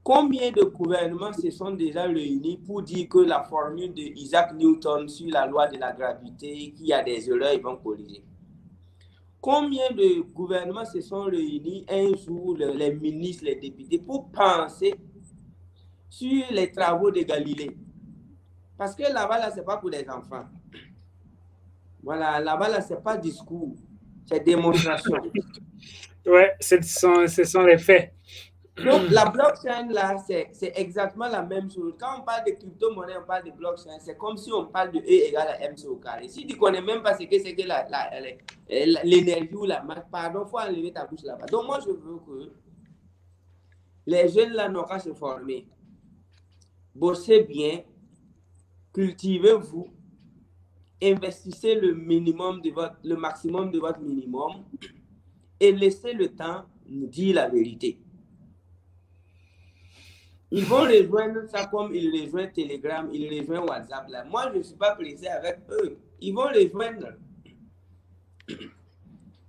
Combien de gouvernements se sont déjà réunis pour dire que la formule de Isaac Newton sur la loi de la gravité, qu'il y a des erreurs, ils vont corriger? Combien de gouvernements se sont réunis un jour, les ministres, les députés, pour penser sur les travaux de Galilée? Parce que là-bas, là, ce n'est pas pour les enfants. Voilà, là-bas, là, ce n'est pas discours, c'est démonstration. Oui, ce sont les faits. Donc, la blockchain, là, c'est exactement la même chose. Quand on parle de crypto-monnaie, on parle de blockchain, c'est comme si on parle de E égale à MC au carré. Si tu ne connais même pas ce que c'est que l'énergie ou la masse, pardon, il faut enlever ta bouche là-bas. Donc, moi, je veux que les jeunes, là, n'ont qu'à se former. Bossez bien, cultivez-vous, investissez le maximum de votre minimum et laissez le temps nous dire la vérité. Ils vont rejoindre ça comme ils rejoignent Telegram, ils rejoignent WhatsApp. Là. Moi, je ne suis pas pressé avec eux. Ils vont rejoindre.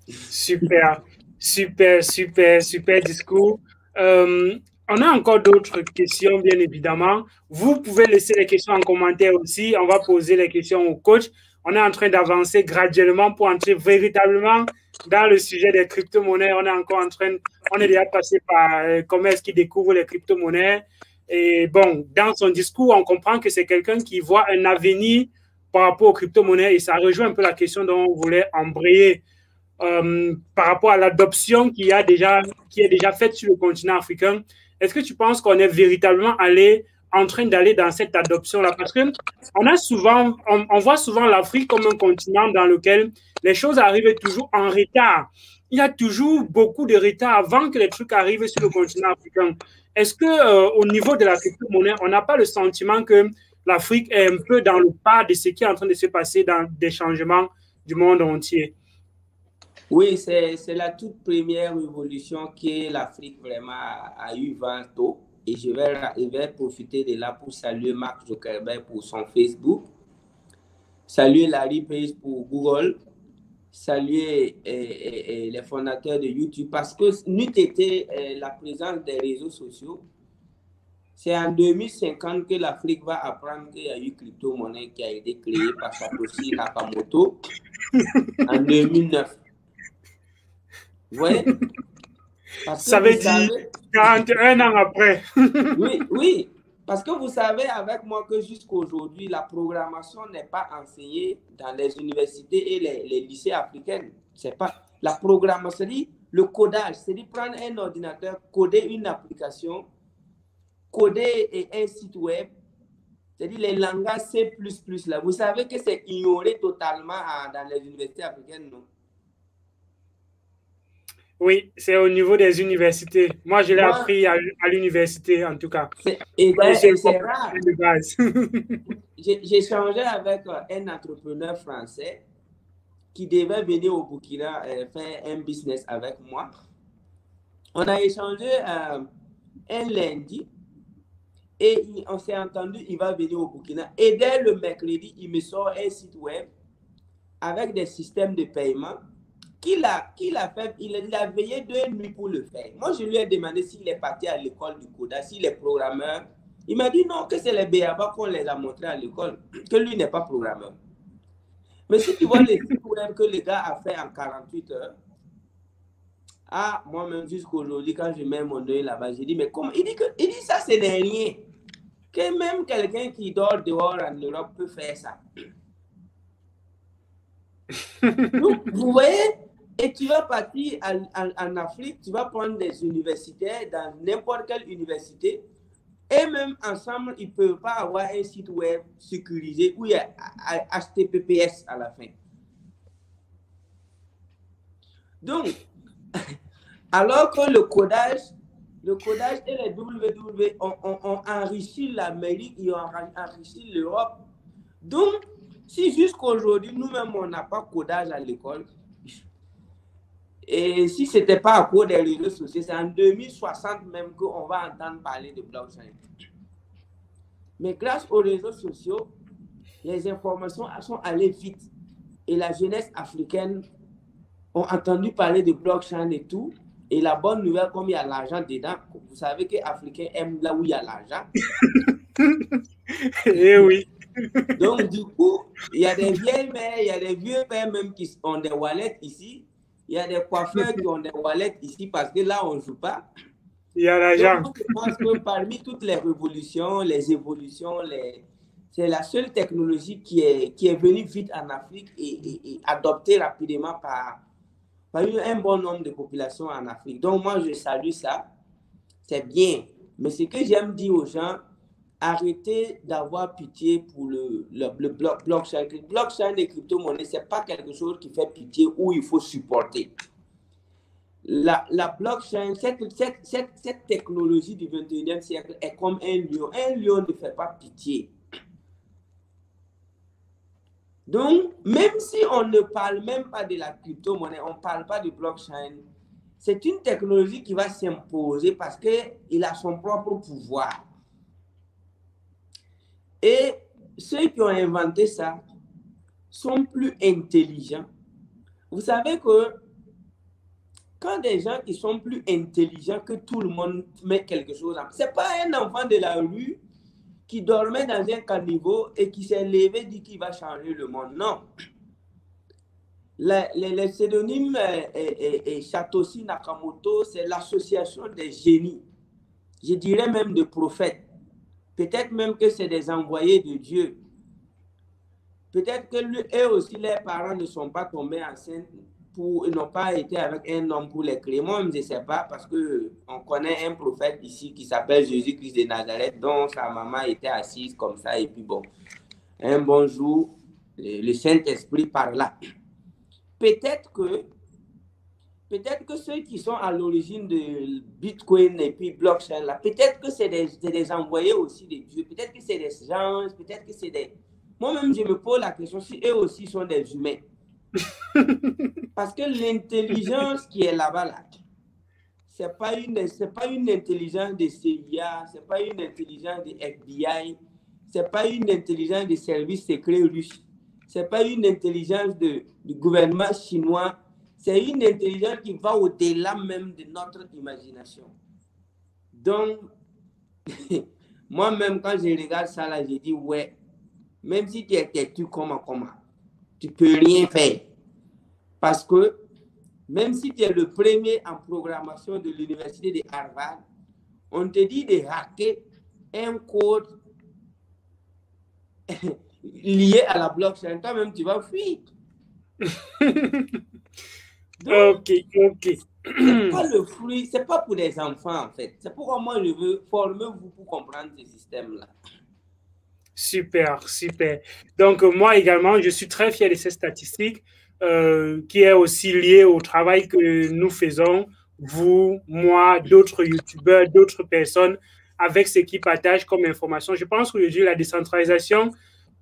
Super, super, super, super discours. On a encore d'autres questions, bien évidemment. Vous pouvez laisser les questions en commentaire aussi. On va poser les questions au coach. On est en train d'avancer graduellement pour entrer véritablement dans le sujet des crypto-monnaies. On est déjà passé par comment est-ce qu'il découvre les crypto-monnaies. Et bon, dans son discours, on comprend que c'est quelqu'un qui voit un avenir par rapport aux crypto-monnaies et ça rejoint un peu la question dont on voulait embrayer par rapport à l'adoption qui est déjà faite sur le continent africain. Est-ce que tu penses qu'on est véritablement en train d'aller dans cette adoption-là? Parce qu'on on voit souvent l'Afrique comme un continent dans lequel les choses arrivent toujours en retard. Il y a toujours beaucoup de retard avant que les trucs arrivent sur le continent africain. Est-ce qu'au niveau de la crypto-monnaie, on n'a pas le sentiment que l'Afrique est un peu dans le pas de ce qui est en train de se passer dans des changements du monde entier? Oui, c'est la toute première révolution que l'Afrique vraiment a eu vent tôt. Et je vais profiter de là pour saluer Mark Zuckerberg pour son Facebook, saluer Larry Page pour Google, saluer les fondateurs de YouTube parce que n'eût été la présence des réseaux sociaux, c'est en 2050 que l'Afrique va apprendre qu'il y a eu crypto-monnaie qui a été créée par Satoshi Nakamoto en 2009. Vous voyez? Parce que ça veut dire 41 ans après. Oui. Parce que vous savez avec moi que jusqu'aujourd'hui, la programmation n'est pas enseignée dans les universités et les lycées africains. C'est pas la programmation, c'est le codage, c'est prendre un ordinateur, coder une application coder un site web, c'est-à-dire les langages C++, là, vous savez que c'est ignoré totalement dans les universités africaines, non? Oui, c'est au niveau des universités. Moi, je l'ai appris à l'université, en tout cas. Et c'est rare. De base. J'ai échangé avec un entrepreneur français qui devait venir au Burkina faire un business avec moi. On a échangé un lundi et on s'est entendu, il va venir au Burkina. Et dès le mercredi, il me sort un site web avec des systèmes de paiement qu'il a fait. Il a veillé 2 nuits pour le faire. Moi, je lui ai demandé s'il est parti à l'école du codage, s'il est programmeur. Il m'a dit non, que c'est les BABA qu'on les a montrés à l'école, que lui n'est pas programmeur. Mais si tu vois les sites web que le gars a fait en 48 heures, moi-même jusqu'aujourd'hui, quand je mets mon œil là-bas, je dis, mais comment? Il dit ça, c'est des rien. Que même quelqu'un qui dort dehors en Europe peut faire ça. Donc, vous voyez, et tu vas partir en Afrique, tu vas prendre des universitaires dans n'importe quelle université, et même ensemble, ils ne peuvent pas avoir un site web sécurisé où il y a HTTPS à la fin. Donc, alors que le codage et les WW ont enrichi l'Amérique, ils ont enrichi l'Europe. Donc, si jusqu'aujourd'hui, nous-mêmes, on n'a pas codage à l'école, et si ce n'était pas à cause des réseaux sociaux, c'est en 2060 même qu'on va entendre parler de blockchain. Mais grâce aux réseaux sociaux, les informations sont allées vite. Et la jeunesse africaine a entendu parler de blockchain et tout. Et la bonne nouvelle, comme il y a l'argent dedans, vous savez que les Africains aiment là où il y a l'argent. Eh oui. Donc, du coup, il y a des vieilles mères, il y a des vieux pères même qui ont des wallets ici. Il y a des coiffeurs qui ont des wallets ici parce que là, on ne joue pas. Il y a l'argent. Je pense que parmi toutes les révolutions, les évolutions, c'est la seule technologie qui est venue vite en Afrique et adoptée rapidement par un bon nombre de populations en Afrique. Donc, moi, je salue ça. C'est bien. Mais ce que j'aime dire aux gens, arrêtez d'avoir pitié pour le blockchain. Le blockchain des crypto-monnaies, ce n'est pas quelque chose qui fait pitié ou il faut supporter. La blockchain, cette technologie du 21e siècle est comme un lion. Un lion ne fait pas pitié. Donc, même si on ne parle même pas de la crypto-monnaie, on ne parle pas de blockchain, c'est une technologie qui va s'imposer parce qu'il a son propre pouvoir. Et ceux qui ont inventé ça sont plus intelligents. Vous savez que quand des gens qui sont plus intelligents que tout le monde met quelque chose en... Ce n'est pas un enfant de la rue qui dormait dans un caniveau et qui s'est levé et dit qu'il va changer le monde. Non. Les pseudonymes Satoshi Nakamoto, c'est l'association des génies. Je dirais même de prophètes. Peut-être même que c'est des envoyés de Dieu. Peut-être que eux aussi, leurs parents ne sont pas tombés enceintes, ils n'ont pas été avec un homme pour les créer. Moi, je ne sais pas parce qu'on connaît un prophète ici qui s'appelle Jésus-Christ de Nazareth, dont sa maman était assise comme ça. Et puis bon, un bon jour, le Saint-Esprit parla. Peut-être que ceux qui sont à l'origine de Bitcoin et puis blockchain, là, peut-être que c'est des envoyés aussi de Dieu, peut-être que c'est des anges, peut-être que c'est des... Moi-même, je me pose la question si eux aussi sont des humains. Parce que l'intelligence qui est là-bas, là, ce n'est pas une intelligence de CIA, ce n'est pas une intelligence de FBI, ce n'est pas une intelligence des services secrets russes, ce n'est pas une intelligence du gouvernement chinois. C'est une intelligence qui va au-delà même de notre imagination. Donc, moi-même, quand je regarde ça, là, je dis, ouais, même si tu es têtu, comment, tu ne peux rien faire. Parce que, même si tu es le premier en programmation de l'université de Harvard, on te dit de hacker un code lié à la blockchain. Toi-même, tu vas fuir. Donc, ok. C'est pas le fruit, c'est pas pour les enfants en fait. C'est pourquoi moi je veux former vous pour comprendre ce système-là. Super, super. Donc, moi également, je suis très fier de ces statistiques qui est aussi lié au travail que nous faisons, vous, moi, d'autres youtubeurs, d'autres personnes, avec ce qui partagent comme information. Je pense qu'aujourd'hui, la décentralisation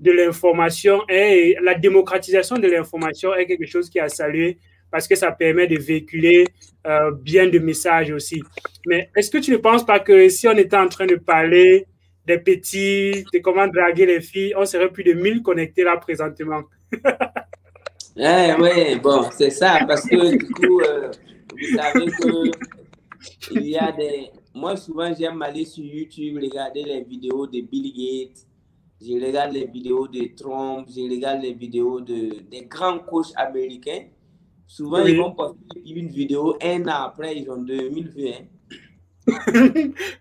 de l'information et la démocratisation de l'information est quelque chose qui a salué parce que ça permet de véhiculer bien de messages aussi. Mais est-ce que tu ne penses pas que si on était en train de parler des petits, de comment draguer les filles, on serait plus de 1000 connectés là présentement? Oui, bon, c'est ça, parce que du coup, vous savez que il y a des... Moi, souvent, j'aime aller sur YouTube, regarder les vidéos de Bill Gates, je regarde les vidéos de Trump, je regarde les vidéos des grands coachs américains. Souvent, Oui. ils vont poster une vidéo, un an après, ils ont 2000 vues. Hein.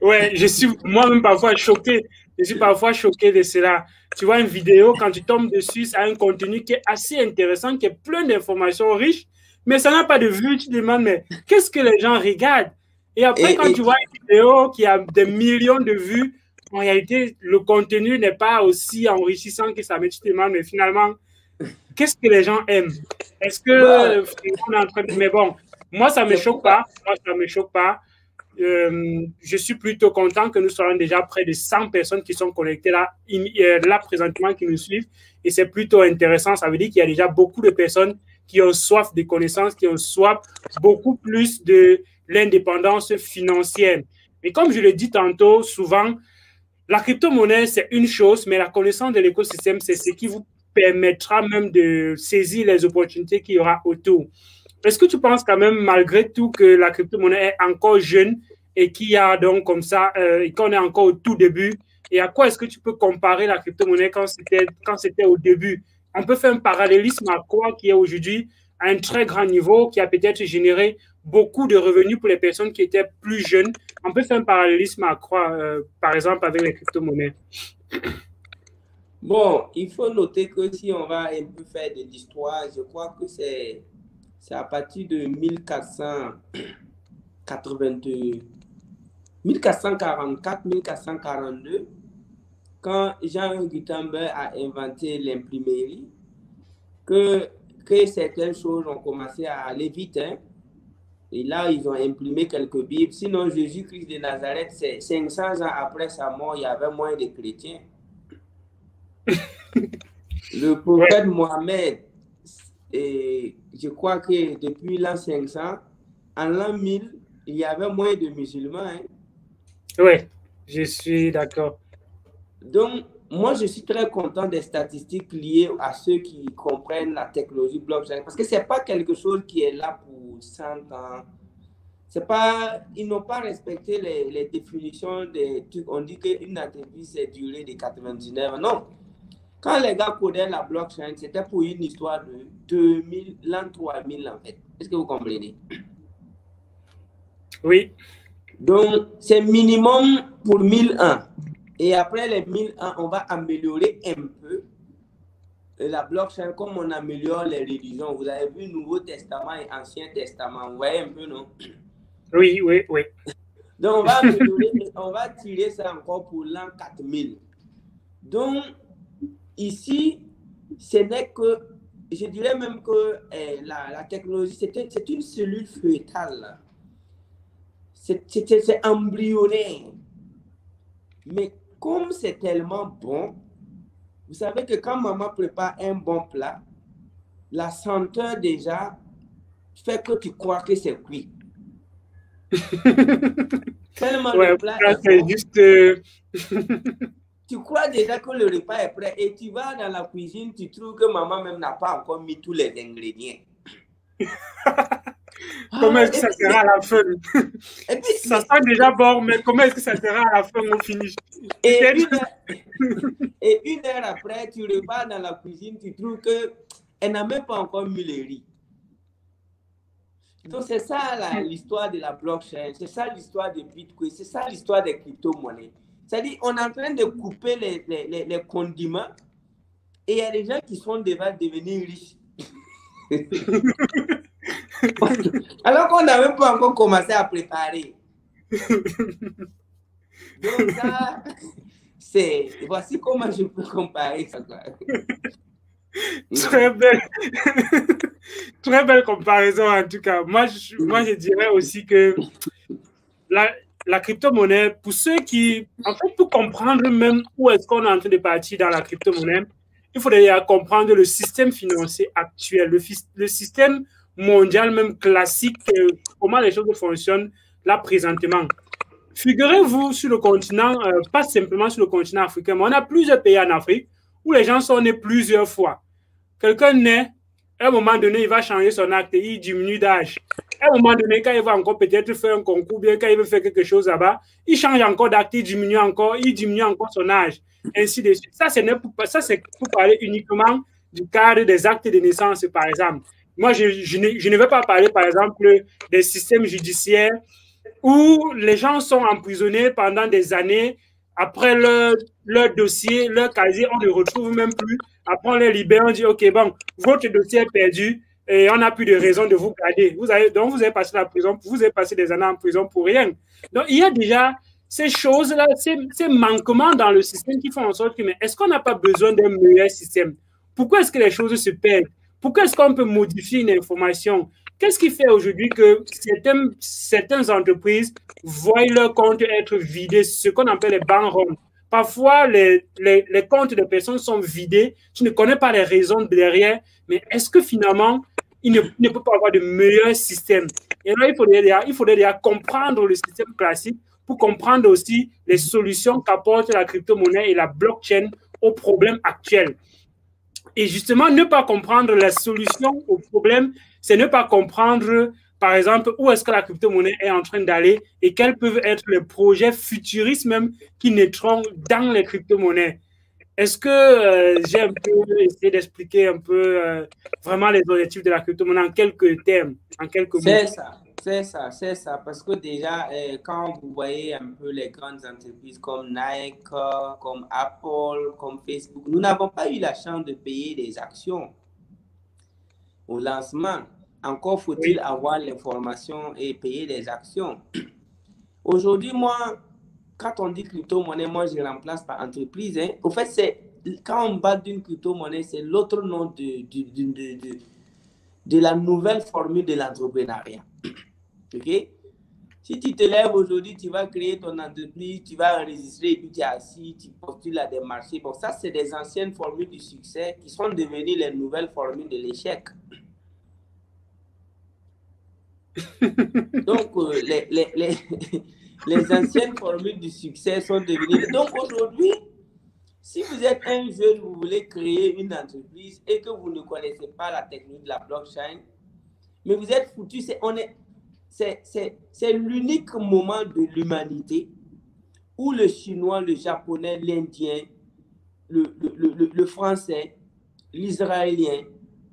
Ouais, je suis moi-même parfois choqué. Je suis parfois choqué de cela. Tu vois une vidéo, quand tu tombes dessus, ça a un contenu qui est assez intéressant, qui est plein d'informations riches, mais ça n'a pas de vue. Tu te demandes, mais qu'est-ce que les gens regardent? Et après, quand tu vois une vidéo qui a des millions de vues, en réalité, le contenu n'est pas aussi enrichissant que ça. Mais tu te demandes, mais finalement, qu'est-ce que les gens aiment? Est-ce que on est en train de... Mais bon, moi, ça ne me choque pas. Moi, ça ne me choque pas. Je suis plutôt content que nous soyons déjà près de 100 personnes qui sont connectées là présentement, qui nous suivent. Et c'est plutôt intéressant. Ça veut dire qu'il y a déjà beaucoup de personnes qui ont soif de connaissances, qui ont soif beaucoup plus de l'indépendance financière. Et comme je le dis tantôt, souvent, la crypto-monnaie, c'est une chose, mais la connaissance de l'écosystème, c'est ce qui vous permettra même de saisir les opportunités qu'il y aura autour. Est-ce que tu penses quand même, malgré tout, que la crypto-monnaie est encore jeune et qu'il y a donc comme ça, et qu'on est encore au tout début? Et à quoi est-ce que tu peux comparer la crypto-monnaie quand c'était au début? On peut faire un parallélisme à quoi qui est aujourd'hui à un très grand niveau, qui a peut-être généré beaucoup de revenus pour les personnes qui étaient plus jeunes. On peut faire un parallélisme à quoi, par exemple, avec les crypto-monnaies? Bon, il faut noter que si on va un peu faire de l'histoire, je crois que c'est à partir de 1444-1442, quand Jean Gutenberg a inventé l'imprimerie, que certaines choses ont commencé à aller vite. Hein. Et là, ils ont imprimé quelques Bibles. Sinon, Jésus-Christ de Nazareth, c'est 500 ans après sa mort, il y avait moins de chrétiens. Le prophète Mohammed, et je crois que depuis l'an 500, en l'an 1000, il y avait moins de musulmans. Hein. Oui, je suis d'accord. Donc, moi, je suis très content des statistiques liées à ceux qui comprennent la technologie blockchain, parce que ce n'est pas quelque chose qui est là pour 100 ans. C'est pas, ils n'ont pas respecté les définitions des trucs. On dit qu'une entreprise, c'est durée de 99. Non. Quand les gars codaient la blockchain, c'était pour une histoire de 2000, l'an 3000 en fait. Est-ce que vous comprenez? Oui. Donc, c'est minimum pour 1000 ans. Et après les 1000 ans, on va améliorer un peu la blockchain comme on améliore les religions. Vous avez vu Nouveau Testament et Ancien Testament. Vous voyez un peu, non? Oui, oui, oui. Donc, on va améliorer, on va tirer ça encore pour l'an 4000. Donc, ici, ce n'est que, je dirais même que la technologie, c'est une cellule fœtale. C'est embryonnaire. Mais comme c'est tellement bon, vous savez que quand maman prépare un bon plat, la senteur déjà fait que tu crois que c'est cuit. Tellement le plat est bon. Juste, tu crois déjà que le repas est prêt et tu vas dans la cuisine, tu trouves que maman même n'a pas encore mis tous les ingrédients. Comment est-ce que ça sera à la fin? Et puis, ça sent déjà bon, mais comment est-ce que ça sera à la fin au finish? Et une heure après, tu repars dans la cuisine, tu trouves qu'elle n'a même pas encore mis le riz. Donc, c'est ça l'histoire de la blockchain, c'est ça l'histoire de Bitcoin, c'est ça l'histoire des crypto-monnaies. C'est-à-dire, on est en train de couper les condiments et il y a des gens qui sont déjà devenus riches. Alors qu'on n'a même pas encore commencé à préparer. Donc ça, voici comment je peux comparer ça. Très belle. Très belle comparaison en tout cas. Moi, je dirais aussi que la crypto-monnaie, pour ceux qui, en fait, pour comprendre même où est-ce qu'on est en train de partir dans la crypto-monnaie, il faudrait comprendre le système financier actuel, le système mondial même classique, comment les choses fonctionnent là présentement. Figurez-vous sur le continent, pas simplement sur le continent africain, mais on a plusieurs pays en Afrique où les gens sont nés plusieurs fois. Quelqu'un naît, à un moment donné, il va changer son acte, il diminue d'âge. À un moment donné, quand il va encore peut-être faire un concours, bien quand il veut faire quelque chose là-bas, il change encore d'acte, il diminue encore son âge, ainsi de suite. Ça, c'est pour parler uniquement du cadre des actes de naissance, par exemple. Moi, je ne vais pas parler, par exemple, des systèmes judiciaires où les gens sont emprisonnés pendant des années. Après leur dossier, leur casier, on ne le retrouve même plus. Après, on les libère, on dit, OK, bon, votre dossier est perdu et on n'a plus de raison de vous garder. Donc, vous avez passé la prison, vous avez passé des années en prison pour rien. Donc, il y a déjà ces choses-là, ces manquements dans le système qui font en sorte que, mais est-ce qu'on n'a pas besoin d'un meilleur système? Pourquoi est-ce que les choses se perdent? Pourquoi est-ce qu'on peut modifier une information? Qu'est-ce qui fait aujourd'hui que certaines entreprises voient leur compte être vidé, ce qu'on appelle les bank runs? Parfois, les comptes des personnes sont vidés. Tu ne connais pas les raisons derrière, mais est-ce que finalement, il ne peut pas avoir de meilleur système? Et là, il faudrait déjà comprendre le système classique pour comprendre aussi les solutions qu'apporte la crypto-monnaie et la blockchain aux problèmes actuels. Et justement, ne pas comprendre la solution au problème, c'est ne pas comprendre, par exemple, où est-ce que la crypto-monnaie est en train d'aller et quels peuvent être les projets futuristes même qui naîtront dans les crypto-monnaies. Est-ce que j'ai un peu essayé d'expliquer un peu vraiment les objectifs de la crypto-monnaie en quelques termes, en quelques mots? C'est ça. Parce que déjà, quand vous voyez un peu les grandes entreprises comme Nike, comme Apple, comme Facebook, nous n'avons pas eu la chance de payer des actions au lancement. Encore faut-il avoir l'information et payer des actions. Aujourd'hui, moi, quand on dit crypto-monnaie, moi, je remplace par entreprise. Hein. Au fait, quand on parle d'une crypto-monnaie, c'est l'autre nom de la nouvelle formule de l'entrepreneuriat. OK? Si tu te lèves aujourd'hui, tu vas créer ton entreprise, tu vas enregistrer et puis tu es assis, tu postules à des marchés. Bon, ça, c'est des anciennes formules du succès qui sont devenues les nouvelles formules de l'échec. Donc, les anciennes formules du succès sont devenues... Donc, aujourd'hui, si vous êtes un jeune, vous voulez créer une entreprise et que vous ne connaissez pas la technique de la blockchain, mais vous êtes foutu, c'est l'unique moment de l'humanité où le chinois, le japonais, l'indien, le français, l'israélien,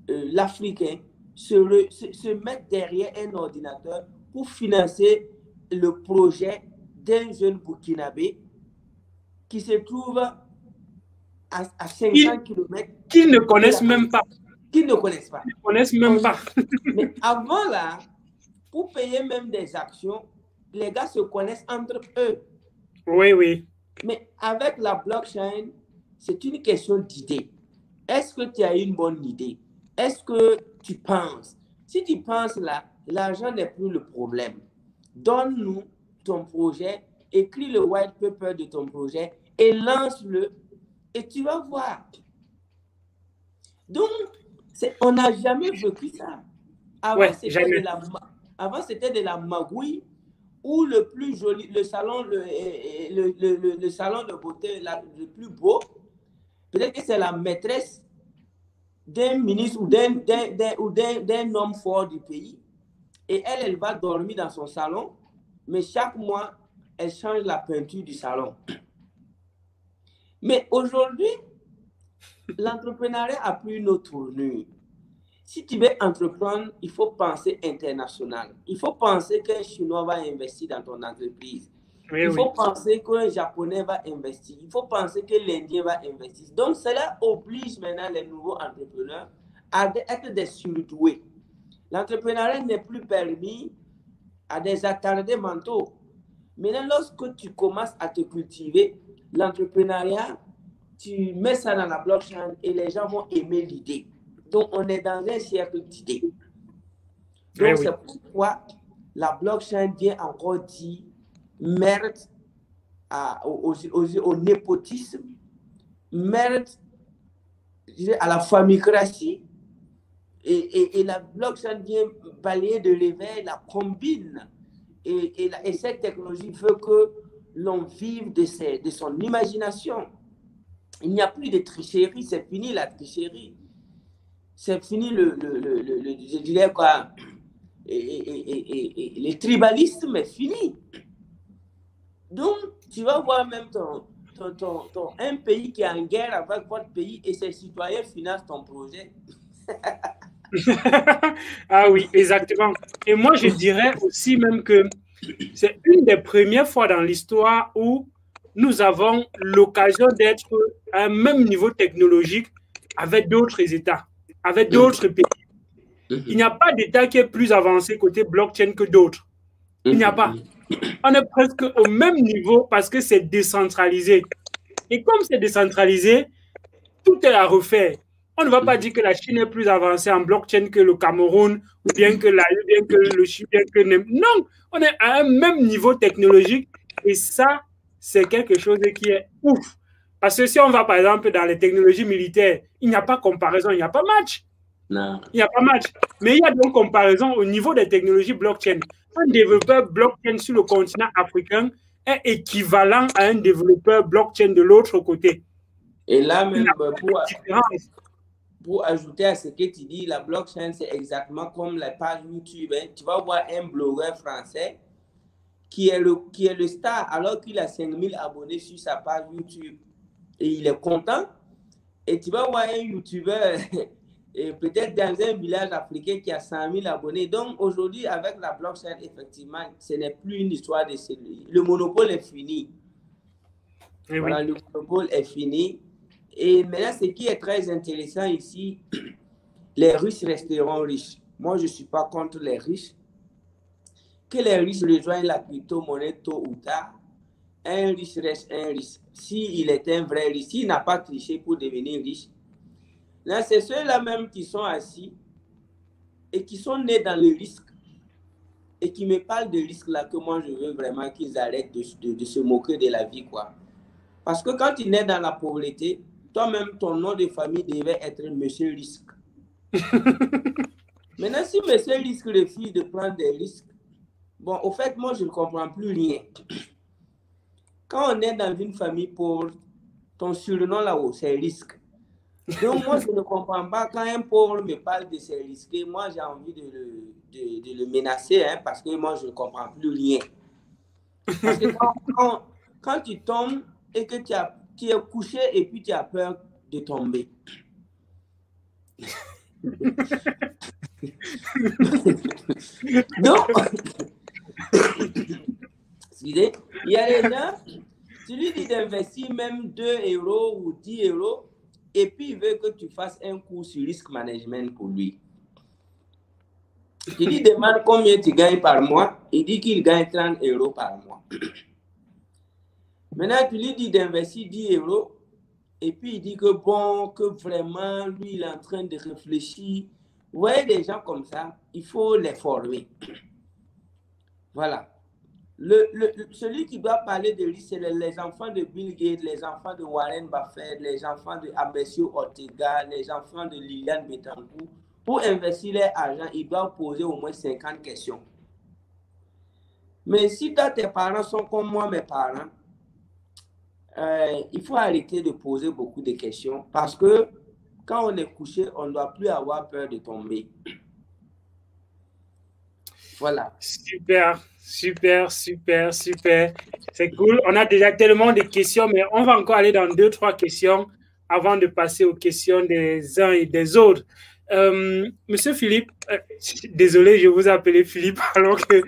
l'africain se mettent derrière un ordinateur pour financer le projet d'un jeune burkinabé qui se trouve à 500 km. Qu'ils ne connaissent même pas. Qu'ils ne connaissent pas. Ils ne connaissent même pas. Mais avant là, pour payer même des actions, les gars se connaissent entre eux. Oui, oui. Mais avec la blockchain, c'est une question d'idée. Est-ce que tu as une bonne idée? Est-ce que tu penses? Si tu penses là, l'argent n'est plus le problème. Donne-nous ton projet, écris le white paper de ton projet et lance-le et tu vas voir. Donc, on n'a jamais vécu ça. Avant, c'était de la magouille où le plus joli, le salon de beauté le plus beau, peut-être que c'est la maîtresse d'un ministre ou d'un homme fort du pays. Et elle va dormir dans son salon, mais chaque mois, elle change la peinture du salon. Mais aujourd'hui, l'entrepreneuriat a pris une autre tournure. Si tu veux entreprendre, il faut penser international. Il faut penser qu'un Chinois va investir dans ton entreprise. Oui, il faut penser qu'un Japonais va investir. Il faut penser que l'Indien va investir. Donc, cela oblige maintenant les nouveaux entrepreneurs à être des surdoués. L'entrepreneuriat n'est plus permis à des attardés mentaux. Maintenant, lorsque tu commences à te cultiver, l'entrepreneuriat, tu mets ça dans la blockchain et les gens vont aimer l'idée. Donc, on est dans un siècle d'idées. Donc, c'est pourquoi la blockchain vient encore dire merde au népotisme, merde à la famicratie. Et la blockchain vient balayer de l'éveil, la combine. Et cette technologie veut que l'on vive de son imagination. Il n'y a plus de tricherie, c'est fini la tricherie. C'est fini je dirais quoi, le tribalisme est fini. Donc, tu vas voir même un pays qui est en guerre avec votre pays et ses citoyens financent ton projet. Ah oui, exactement. Et moi, je dirais aussi même que c'est une des premières fois dans l'histoire où nous avons l'occasion d'être à un même niveau technologique avec d'autres États, avec d'autres pays. Il n'y a pas d'État qui est plus avancé côté blockchain que d'autres. Il n'y a pas. On est presque au même niveau parce que c'est décentralisé. Et comme c'est décentralisé, tout est à refaire. On ne va pas dire que la Chine est plus avancée en blockchain que le Cameroun, ou bien que le Chili, bien que... Non, on est à un même niveau technologique et ça, c'est quelque chose qui est ouf. Parce que si on va par exemple dans les technologies militaires, il n'y a pas comparaison, il n'y a pas match. Non. Il n'y a pas match. Mais il y a donc comparaison au niveau des technologies blockchain. Un développeur blockchain sur le continent africain est équivalent à un développeur blockchain de l'autre côté. Et là, même pour ajouter à ce que tu dis, la blockchain, c'est exactement comme la page YouTube. Hein. Tu vas voir un blogueur français qui est le star alors qu'il a 5000 abonnés sur sa page YouTube. Et il est content. Et tu vas voir un YouTuber, peut-être dans un village africain qui a 100 000 abonnés. Donc aujourd'hui, avec la blockchain, effectivement, ce n'est plus une histoire de celui. Le monopole est fini. Et voilà, le monopole est fini. Et maintenant, ce qui est très intéressant ici, les riches resteront riches. Moi, je ne suis pas contre les riches. Que les riches rejoignent la crypto-monnaie tôt ou tard, un riche reste un riche. S'il est un vrai riche, s'il n'a pas triché pour devenir riche, là, c'est ceux-là même qui sont assis et qui sont nés dans le risque et qui me parlent de risque là que moi, je veux vraiment qu'ils arrêtent de se moquer de la vie, quoi. Parce que quand tu nais dans la pauvreté, toi-même, ton nom de famille devait être Monsieur Risque. Maintenant, si Monsieur Risque refuse de prendre des risques, bon, au fait, moi, je ne comprends plus rien. Quand on est dans une famille pauvre, ton surnom là-haut, c'est Risque. Donc, moi, je ne comprends pas quand un pauvre me parle de ses risques. Moi, j'ai envie de le menacer, hein, parce que moi, je ne comprends plus rien. Parce que quand tu tombes et que tu es couché et puis tu as peur de tomber. Donc, il y a des gens, tu lui dis d'investir même 2 € ou 10 € et puis il veut que tu fasses un cours sur risk management pour lui. Tu lui demandes combien tu gagnes par mois, il dit qu'il gagne 30 € par mois. Maintenant, tu lui dis d'investir 10 € et puis il dit que bon, que vraiment, lui, il est en train de réfléchir. Vous voyez des gens comme ça, il faut les former. Voilà. Celui qui doit parler de lui, c'est les enfants de Bill Gates, les enfants de Warren Buffett, les enfants de Amécio Ortega, les enfants de Liliane Bettencourt. Pour investir leur argent, ils doivent poser au moins 50 questions. Mais si toi, tes parents sont comme moi, mes parents, il faut arrêter de poser beaucoup de questions parce que quand on est couché, on ne doit plus avoir peur de tomber. Voilà. Super, super, super, super. C'est cool. On a déjà tellement de questions, mais on va encore aller dans 2-3 questions avant de passer aux questions des uns et des autres. Monsieur Philippe, désolé, je vous ai appelé Philippe alors que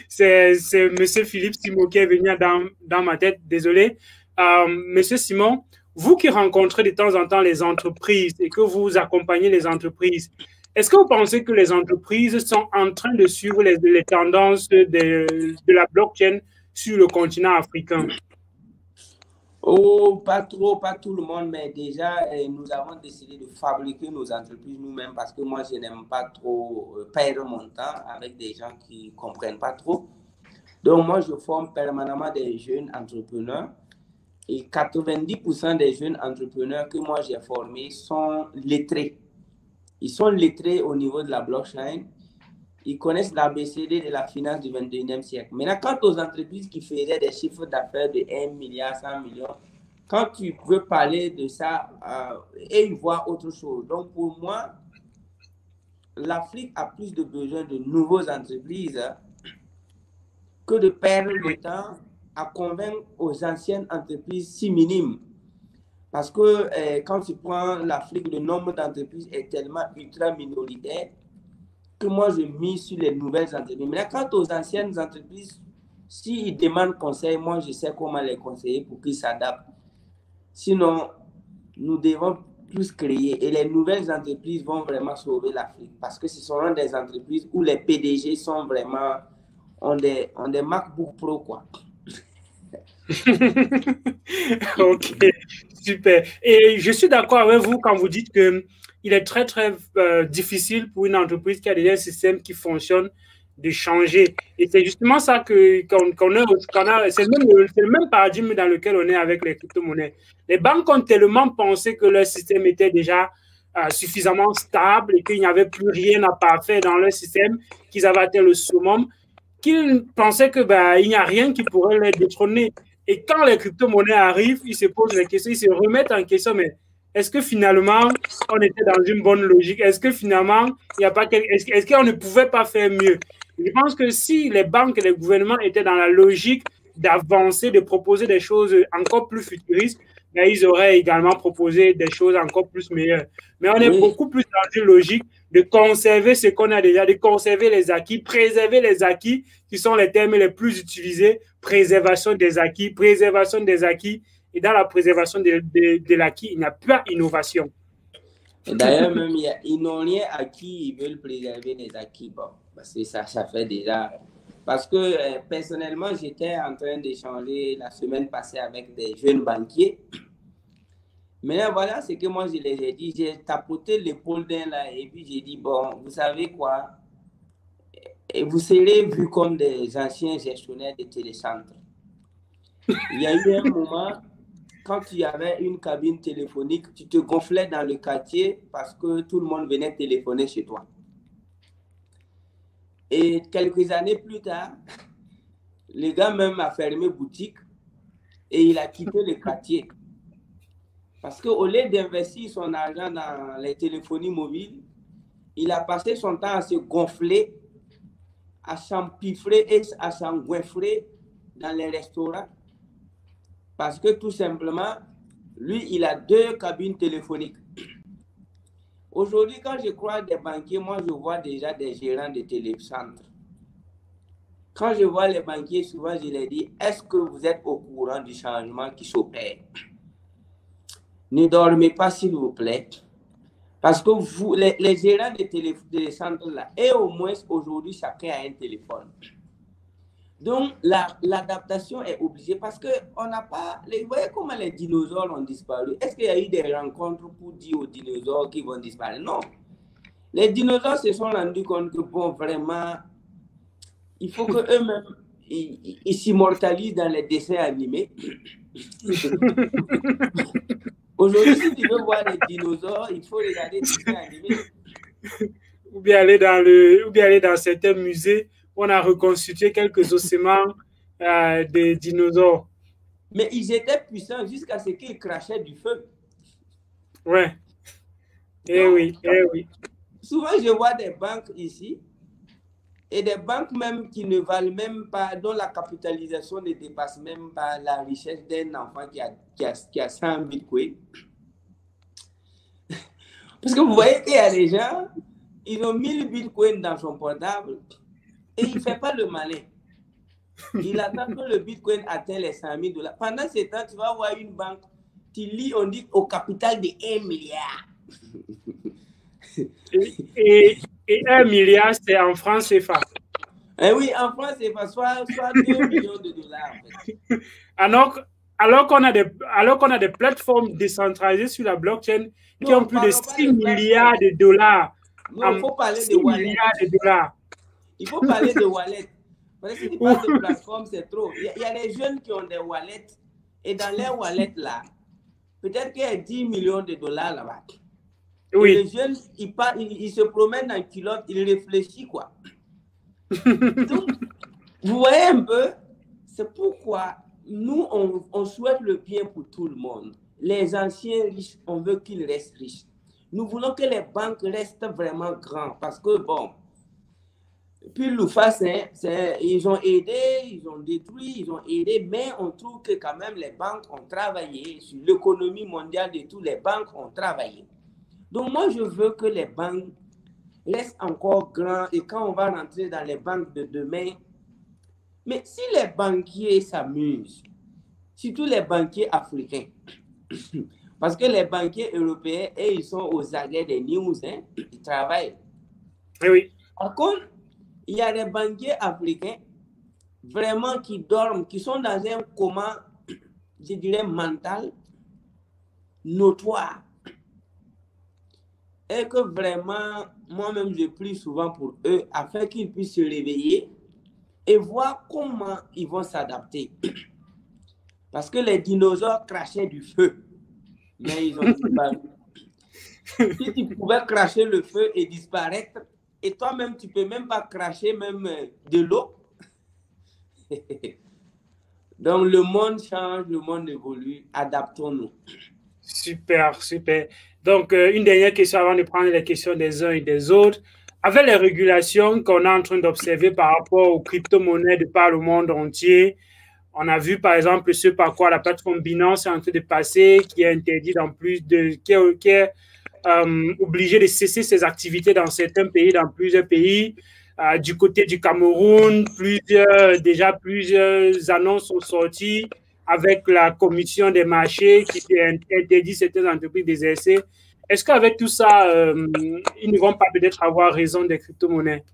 c'est Monsieur Philippe Simon qui est venu dans ma tête. Désolé. Monsieur Simon, vous qui rencontrez de temps en temps les entreprises et que vous accompagnez les entreprises, Est-ce que vous pensez que les entreprises sont en train de suivre les tendances de la blockchain sur le continent africain? Oh, pas trop, pas tout le monde, mais déjà, nous avons décidé de fabriquer nos entreprises nous-mêmes parce que moi, je n'aime pas trop perdre mon temps avec des gens qui ne comprennent pas trop. Donc, moi, je forme permanemment des jeunes entrepreneurs et 90% des jeunes entrepreneurs que moi, j'ai formés sont lettrés. Ils sont lettrés au niveau de la blockchain. Ils connaissent l'ABCD de la finance du 21e siècle. Maintenant, quant aux entreprises qui faisaient des chiffres d'affaires de 1 milliard, 100 millions, quand tu veux parler de ça, et ils voient autre chose. Donc, pour moi, l'Afrique a plus de besoin de nouvelles entreprises que de perdre le temps à convaincre aux anciennes entreprises si minimes. Parce que quand tu prends l'Afrique, le nombre d'entreprises est tellement ultra minoritaire que moi, je mise sur les nouvelles entreprises. Mais quant aux anciennes entreprises, s'ils demandent conseil, moi, je sais comment les conseiller pour qu'ils s'adaptent. Sinon, nous devons plus créer. Et les nouvelles entreprises vont vraiment sauver l'Afrique. Parce que ce seront des entreprises où les PDG sont vraiment, ont des MacBook Pro, quoi. Ok, super. Et je suis d'accord avec vous quand vous dites que il est très, très difficile pour une entreprise qui a déjà un système qui fonctionne de changer. Et c'est justement ça c'est le même paradigme dans lequel on est avec les crypto-monnaies. Les banques ont tellement pensé que leur système était déjà suffisamment stable et qu'il n'y avait plus rien à parfaire dans leur système, qu'ils avaient atteint le summum, qu'ils pensaient que il n'y a rien qui pourrait les détrôner. Et quand les crypto-monnaies arrivent, ils se posent des questions, ils se remettent en question, mais est-ce que finalement, on était dans une bonne logique? Est-ce que finalement, il y a pas est-ce qu'on ne pouvait pas faire mieux? Je pense que si les banques et les gouvernements étaient dans la logique d'avancer, de proposer des choses encore plus futuristes, ils auraient également proposé des choses encore plus meilleures. Mais on est beaucoup plus dans une logique de conserver ce qu'on a déjà, de conserver les acquis, préserver les acquis, qui sont les termes les plus utilisés, préservation des acquis. Et dans la préservation de l'acquis, il n'y a pas d'innovation. D'ailleurs, même, ils n'ont rien acquis, ils veulent préserver les acquis. Bon, parce que ça fait déjà... Parce que personnellement, j'étais en train d'échanger la semaine passée avec des jeunes banquiers. Maintenant, voilà ce que moi, je les ai dit. J'ai tapoté l'épaule d'un là et puis j'ai dit, bon, vous savez quoi? Et vous serez vus comme des anciens gestionnaires de télécentres. Il y a eu un moment, quand tu avais une cabine téléphonique, tu te gonflais dans le quartier parce que tout le monde venait téléphoner chez toi. Et quelques années plus tard, le gars même a fermé boutique et il a quitté le quartier. Parce qu'au lieu d'investir son argent dans les téléphonies mobiles, il a passé son temps à se gonfler, à s'empiffrer et à s'engouffrer dans les restaurants. Parce que tout simplement, lui, il a 2 cabines téléphoniques. Aujourd'hui, quand je croise des banquiers, moi, je vois déjà des gérants de télécentres. Quand je vois les banquiers, souvent, je leur dis, est-ce que vous êtes au courant du changement qui s'opère? Ne dormez pas, s'il vous plaît. Parce que vous, les gérants de télécentres, là, et au moins, aujourd'hui, chacun a un téléphone. Donc, l'adaptation est obligée parce qu'on n'a pas... Vous voyez comment les dinosaures ont disparu? Est-ce qu'il y a eu des rencontres pour dire aux dinosaures qu'ils vont disparaître? Non. Les dinosaures se sont rendus compte que, bon, vraiment, il faut qu'eux-mêmes, ils s'immortalisent dans les dessins animés. Aujourd'hui, si tu veux voir les dinosaures, il faut regarder les dessins animés. Ou bien aller dans certains musées où on a reconstitué quelques ossements des dinosaures. Mais ils étaient puissants jusqu'à ce qu'ils crachaient du feu. Ouais. Oui. Souvent, je vois des banques ici et des banques même qui ne valent même pas, dont la capitalisation ne dépasse même pas la richesse d'un enfant qui a 100 bitcoins. Parce que vous voyez qu'il y a des gens, ils ont 1000 bitcoins dans son portable et il ne fait pas le malin. Il attend que le bitcoin atteigne les 100 000 $. Pendant ce temps, tu vas voir une banque, tu lis, on dit au capital de 1 milliard. Et 1 milliard, c'est en francs CFA. Eh oui, en France, c'est soit 2 millions de dollars. En fait. Alors qu'on a des plateformes décentralisées sur la blockchain qui ont plus de 6 milliards de dollars. Non, il faut parler de wallet. Il faut parler de wallet. Parce que si tu parles de plateforme, c'est trop. Il y a des jeunes qui ont des wallets. Et dans les wallets, là, peut-être qu'il y a 10 millions de dollars là-bas. Oui. Et les jeunes, ils se promènent en culotte, ils réfléchissent, quoi. Donc, vous voyez un peu, c'est pourquoi nous, on souhaite le bien pour tout le monde. Les anciens riches, on veut qu'ils restent riches. Nous voulons que les banques restent vraiment grandes parce que, bon, puis l'UFAS, ils ont aidé, ils ont détruit, ils ont aidé, mais on trouve que quand même les banques ont travaillé sur l'économie mondiale de tous les banques ont travaillé. Donc moi, je veux que les banques restent encore grands et quand on va rentrer dans les banques de demain, mais si les banquiers s'amusent, surtout les banquiers africains, parce que les banquiers européens, et ils sont aux aguets des news, hein, ils travaillent. Oui. Par contre, il y a des banquiers africains vraiment qui dorment, qui sont dans un coma, je dirais, mental, notoire. Et que vraiment, moi-même, je prie souvent pour eux afin qu'ils puissent se réveiller et voir comment ils vont s'adapter. Parce que les dinosaures crachaient du feu, mais ils ont disparu. Si tu pouvais cracher le feu et disparaître, et toi-même, tu ne peux même pas cracher même de l'eau. Donc, le monde change, le monde évolue. Adaptons-nous. Super, super. Donc, une dernière question avant de prendre les questions des uns et des autres. Avec les régulations qu'on est en train d'observer par rapport aux crypto-monnaies de par le monde entier, on a vu par exemple ce par quoi la plateforme Binance est en train de passer, qui est interdit dans plus de... qui est obligé de cesser ses activités dans certains pays, dans plusieurs pays. Du côté du Cameroun, déjà plusieurs annonces sont sorties avec la commission des marchés qui interdit certaines entreprises d'exercer. Est-ce qu'avec tout ça, ils ne vont pas peut-être avoir raison des crypto-monnaies?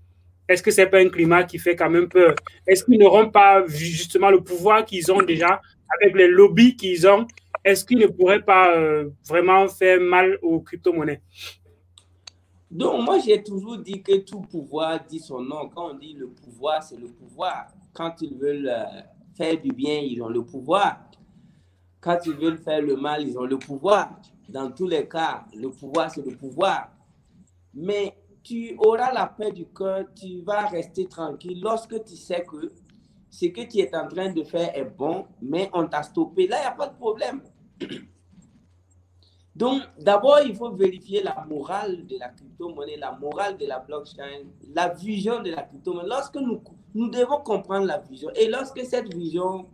Est-ce que ce n'est pas un climat qui fait quand même peur? Est-ce qu'ils n'auront pas justement le pouvoir qu'ils ont déjà avec les lobbies qu'ils ont? Est-ce qu'ils ne pourraient pas vraiment faire mal aux crypto-monnaies? Donc, moi, j'ai toujours dit que tout pouvoir dit son nom. Quand on dit le pouvoir, c'est le pouvoir. Quand ils veulent faire du bien, ils ont le pouvoir. Quand ils veulent faire le mal, ils ont le pouvoir. Dans tous les cas, le pouvoir, c'est le pouvoir. Mais tu auras la paix du cœur, tu vas rester tranquille lorsque tu sais que ce que tu es en train de faire est bon, mais on t'a stoppé. Là, il n'y a pas de problème. Donc, d'abord, il faut vérifier la morale de la crypto-monnaie, la morale de la blockchain, la vision de la crypto-monnaie. Lorsque nous devons comprendre la vision, et lorsque cette vision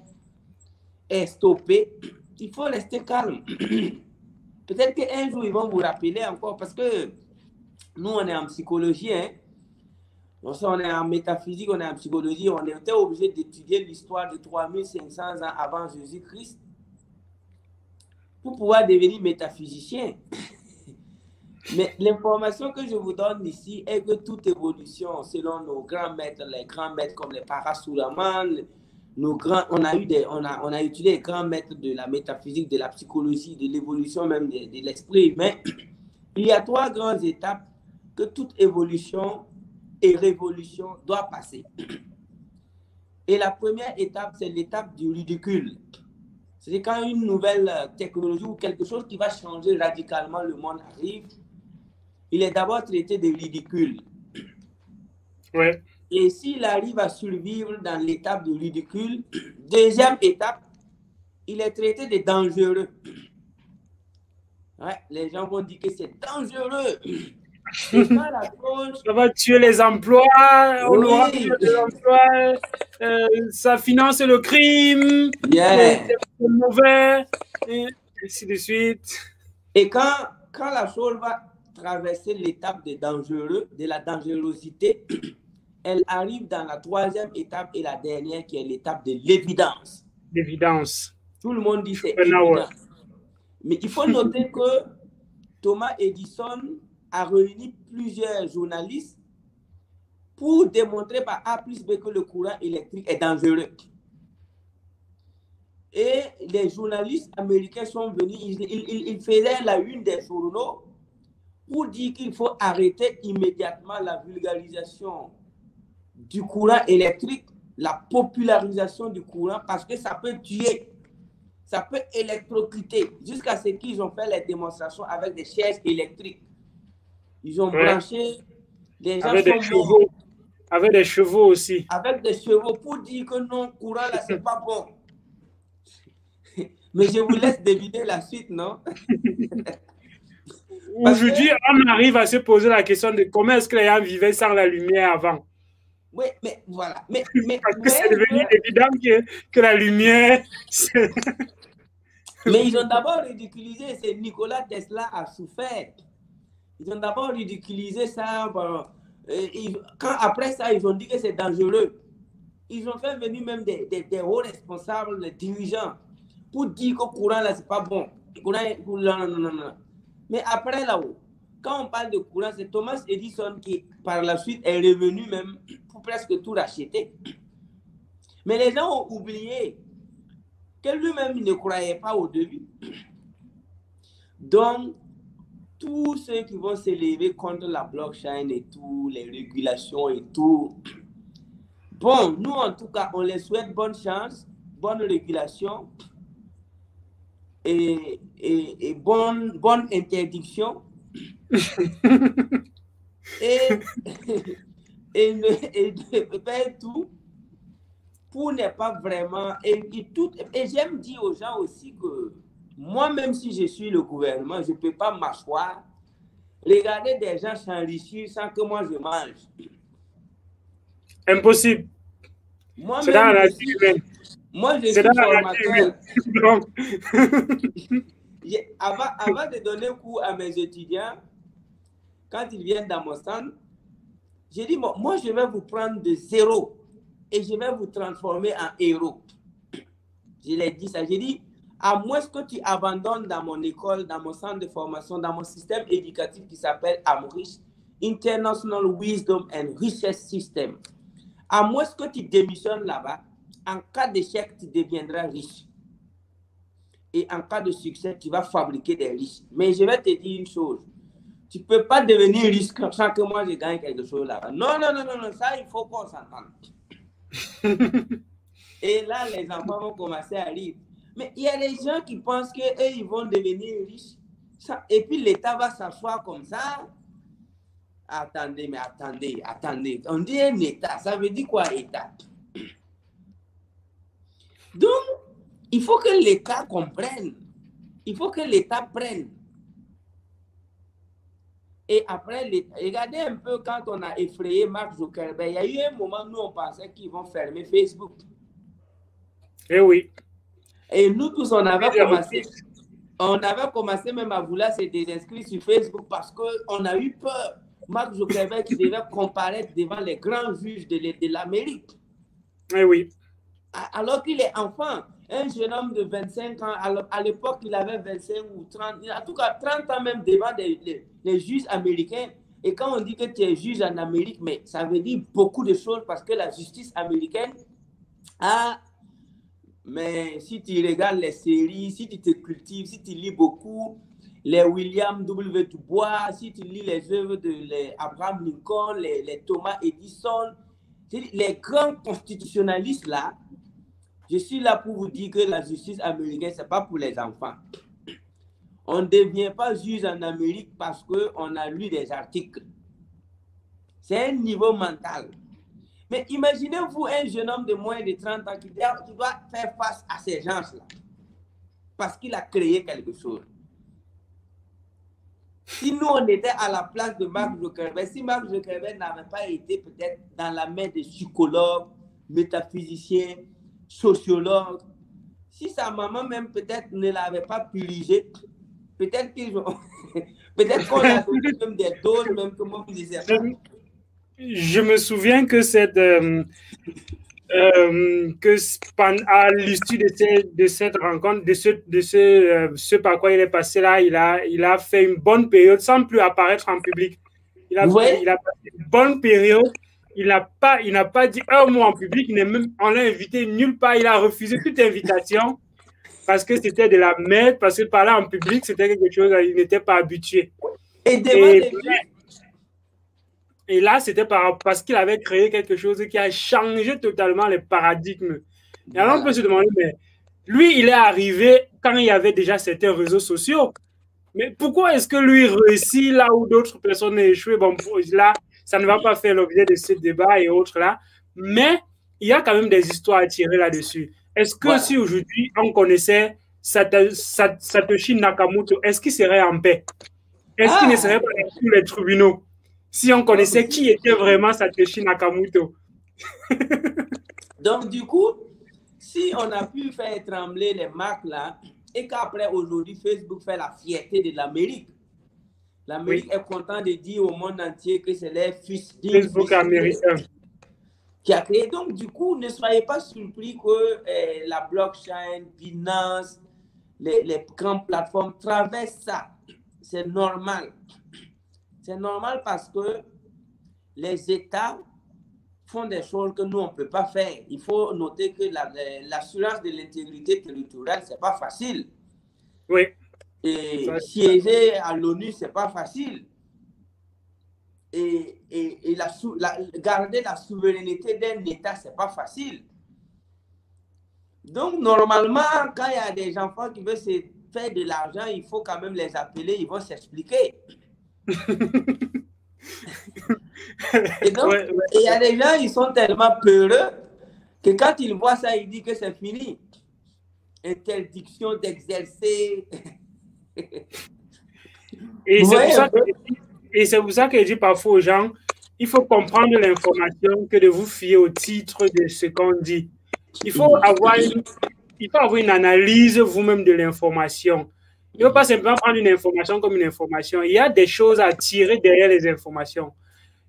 est stoppée, il faut rester calme. Peut-être qu'un jour, ils vont vous rappeler encore, parce que nous, on est en psychologie, hein. On est en métaphysique, on est en psychologie, on était obligé d'étudier l'histoire de 3500 ans avant Jésus-Christ pour pouvoir devenir métaphysicien. Mais l'information que je vous donne ici est que toute évolution, selon nos grands maîtres, les grands maîtres comme les Parasuraman, on a étudié les grands maîtres de la métaphysique, de la psychologie, de l'évolution même de l'esprit humain. Il y a 3 grandes étapes que toute évolution et révolution doit passer. Et la première étape, c'est l'étape du ridicule. C'est quand une nouvelle technologie ou quelque chose qui va changer radicalement le monde arrive, il est d'abord traité de ridicule. Ouais. Et s'il arrive à survivre dans l'étape du ridicule, deuxième étape, il est traité de dangereux. Ouais, les gens vont dire que c'est dangereux. Ça va tuer les emplois, on aura plus des emplois, ça finance le crime, c'est mauvais, et ainsi de suite. Et quand la chose va traverser l'étape de dangereux, de la dangerosité, elle arrive dans la 3e étape et la dernière qui est l'étape de l'évidence. L'évidence. Tout le monde dit c'est évident. Mais il faut noter que Thomas Edison a réuni plusieurs journalistes pour démontrer par A plus B que le courant électrique est dangereux. Et les journalistes américains sont venus, ils faisaient la une des journaux pour dire qu'il faut arrêter immédiatement la vulgarisation du courant électrique, la popularisation du courant, parce que ça peut tuer, ça peut électrocuter, jusqu'à ce qu'ils ont fait les démonstrations avec des chaises électriques. Ils ont branché, les gens avec des chevaux, avec des chevaux aussi. Avec des chevaux pour dire que non, courant là, c'est pas bon. Mais je vous laisse deviner la suite, non? Aujourd'hui, on arrive à se poser la question de comment est-ce que les gens vivaient sans la lumière avant. Oui, mais voilà. Parce que c'est devenu évident que la lumière... Mais ils ont d'abord ridiculisé, c'est Nikola Tesla a souffert. Ils ont d'abord ridiculisé ça. Bon, après ça, ils ont dit que c'est dangereux. Ils ont fait venir même des hauts responsables, des dirigeants, pour dire que le courant là, c'est pas bon. Non. Mais après là-haut, quand on parle de courant, c'est Thomas Edison qui, par la suite, est revenu même pour presque tout racheter. Mais les gens ont oublié que lui-même ne croyait pas au début. Donc, tous ceux qui vont s'élever contre la blockchain et tout, les régulations et tout, bon, nous en tout cas, on les souhaite bonne chance, bonne régulation et bonne interdiction. et de faire tout pour ne pas vraiment... Et j'aime dire aux gens aussi que moi, même si je suis le gouvernement, je ne peux pas m'asseoir, regarder des gens s'enrichir sans que moi je mange. Impossible. C'est dans la nature humaine. Moi, je suis formateur. Avant de donner cours à mes étudiants, quand ils viennent dans mon stand, j'ai dit, bon, moi, je vais vous prendre de zéro et je vais vous transformer en héros. Je l'ai dit ça. J'ai dit, à moins que tu abandonnes dans mon école, dans mon centre de formation, dans mon système éducatif qui s'appelle AMRIS, International Wisdom and Research System, à moins que tu démissionnes là-bas, en cas d'échec, tu deviendras riche. Et en cas de succès, tu vas fabriquer des riches. Mais je vais te dire une chose. Tu ne peux pas devenir riche sans que moi je gagne quelque chose là-bas. Non, ça, il faut qu'on s'entende. Et là, les enfants vont commencer à rire. Mais il y a des gens qui pensent qu'eux, ils vont devenir riches. Et puis l'État va s'asseoir comme ça. Attendez. On dit un État. Ça veut dire quoi, État? Donc, il faut que l'État comprenne. Il faut que l'État prenne. Et après, regardez un peu quand on a effrayé Mark Zuckerberg. Il y a eu un moment où nous, on pensait qu'ils vont fermer Facebook. Eh oui. Et nous tous, on avait commencé même à vouloir se désinscrire sur Facebook parce qu'on a eu peur. Mark Zuckerberg qui devait comparaître devant les grands juges de l'Amérique. Eh oui. Alors qu'il est enfant, un jeune homme de 25 ans, à l'époque, il avait 25 ou 30, en tout cas 30 ans même devant les juges américains. Et quand on dit que tu es juge en Amérique, mais ça veut dire beaucoup de choses parce que la justice américaine a... Mais si tu regardes les séries, si tu te cultives, si tu lis beaucoup, les William W. Du Bois, si tu lis les œuvres de Abraham Lincoln, les Thomas Edison, les grands constitutionnalistes là, je suis là pour vous dire que la justice américaine, ce n'est pas pour les enfants. On ne devient pas juge en Amérique parce qu'on a lu des articles. C'est un niveau mental. Mais imaginez-vous un jeune homme de moins de 30 ans qui doit faire face à ces gens-là parce qu'il a créé quelque chose. Si nous, on était à la place de Mark Zuckerberg, si Mark Zuckerberg n'avait pas été peut-être dans la main des psychologues, métaphysiciens, sociologues, si sa maman même peut-être ne l'avait pas purgé, peut-être qu'ils ont... peut-être qu'on a donné même des doses, même que moi, je ne sais pas. Je me souviens que à l'issue de cette rencontre, ce par quoi il est passé là, il a fait une bonne période sans plus apparaître en public. Il a passé une bonne période. Il n'a pas dit un mot en public. On l'a invité nulle part. Il a refusé toute invitation parce que c'était de la merde, parce que parler en public, c'était quelque chose, il n'était pas habitué. Et là, c'était parce qu'il avait créé quelque chose qui a changé totalement les paradigmes. Et alors, on peut se demander, mais lui, il est arrivé quand il y avait déjà certains réseaux sociaux. Mais pourquoi est-ce que lui réussit là où d'autres personnes ont échoué? Bon, là, ça ne va pas faire l'objet de ce débat et autres là. Mais il y a quand même des histoires à tirer là-dessus. Est-ce que si aujourd'hui on connaissait Satoshi Nakamoto, est-ce qu'il serait en paix? Est-ce qu'il ne serait pas sous les tribunaux? Si on connaissait qui était vraiment Satoshi Nakamoto. Donc, du coup, si on a pu faire trembler les marques là, et qu'après aujourd'hui, Facebook fait la fierté de l'Amérique, l'Amérique est content de dire au monde entier que c'est les fils Facebook américain qui a créé. Donc, du coup, ne soyez pas surpris que la blockchain, Binance, les grandes plateformes traversent ça. C'est normal. C'est normal parce que les États font des choses que nous, on ne peut pas faire. Il faut noter que l'assurance de l'intégrité territoriale, ce n'est pas facile. Oui. Et siéger à l'ONU, ce n'est pas facile. Et garder la souveraineté d'un État, ce n'est pas facile. Donc, normalement, quand il y a des enfants qui veulent se faire de l'argent, il faut quand même les appeler, ils vont s'expliquer. Et donc, il y a des gens, ils sont tellement peureux que quand ils voient ça, ils disent que c'est fini. Interdiction d'exercer. Et c'est pour ça que je dis parfois aux gens, il faut comprendre l'information que de vous fier au titre de ce qu'on dit. Il faut avoir une analyse vous-même de l'information. Il ne faut pas simplement prendre une information comme une information. Il y a des choses à tirer derrière les informations.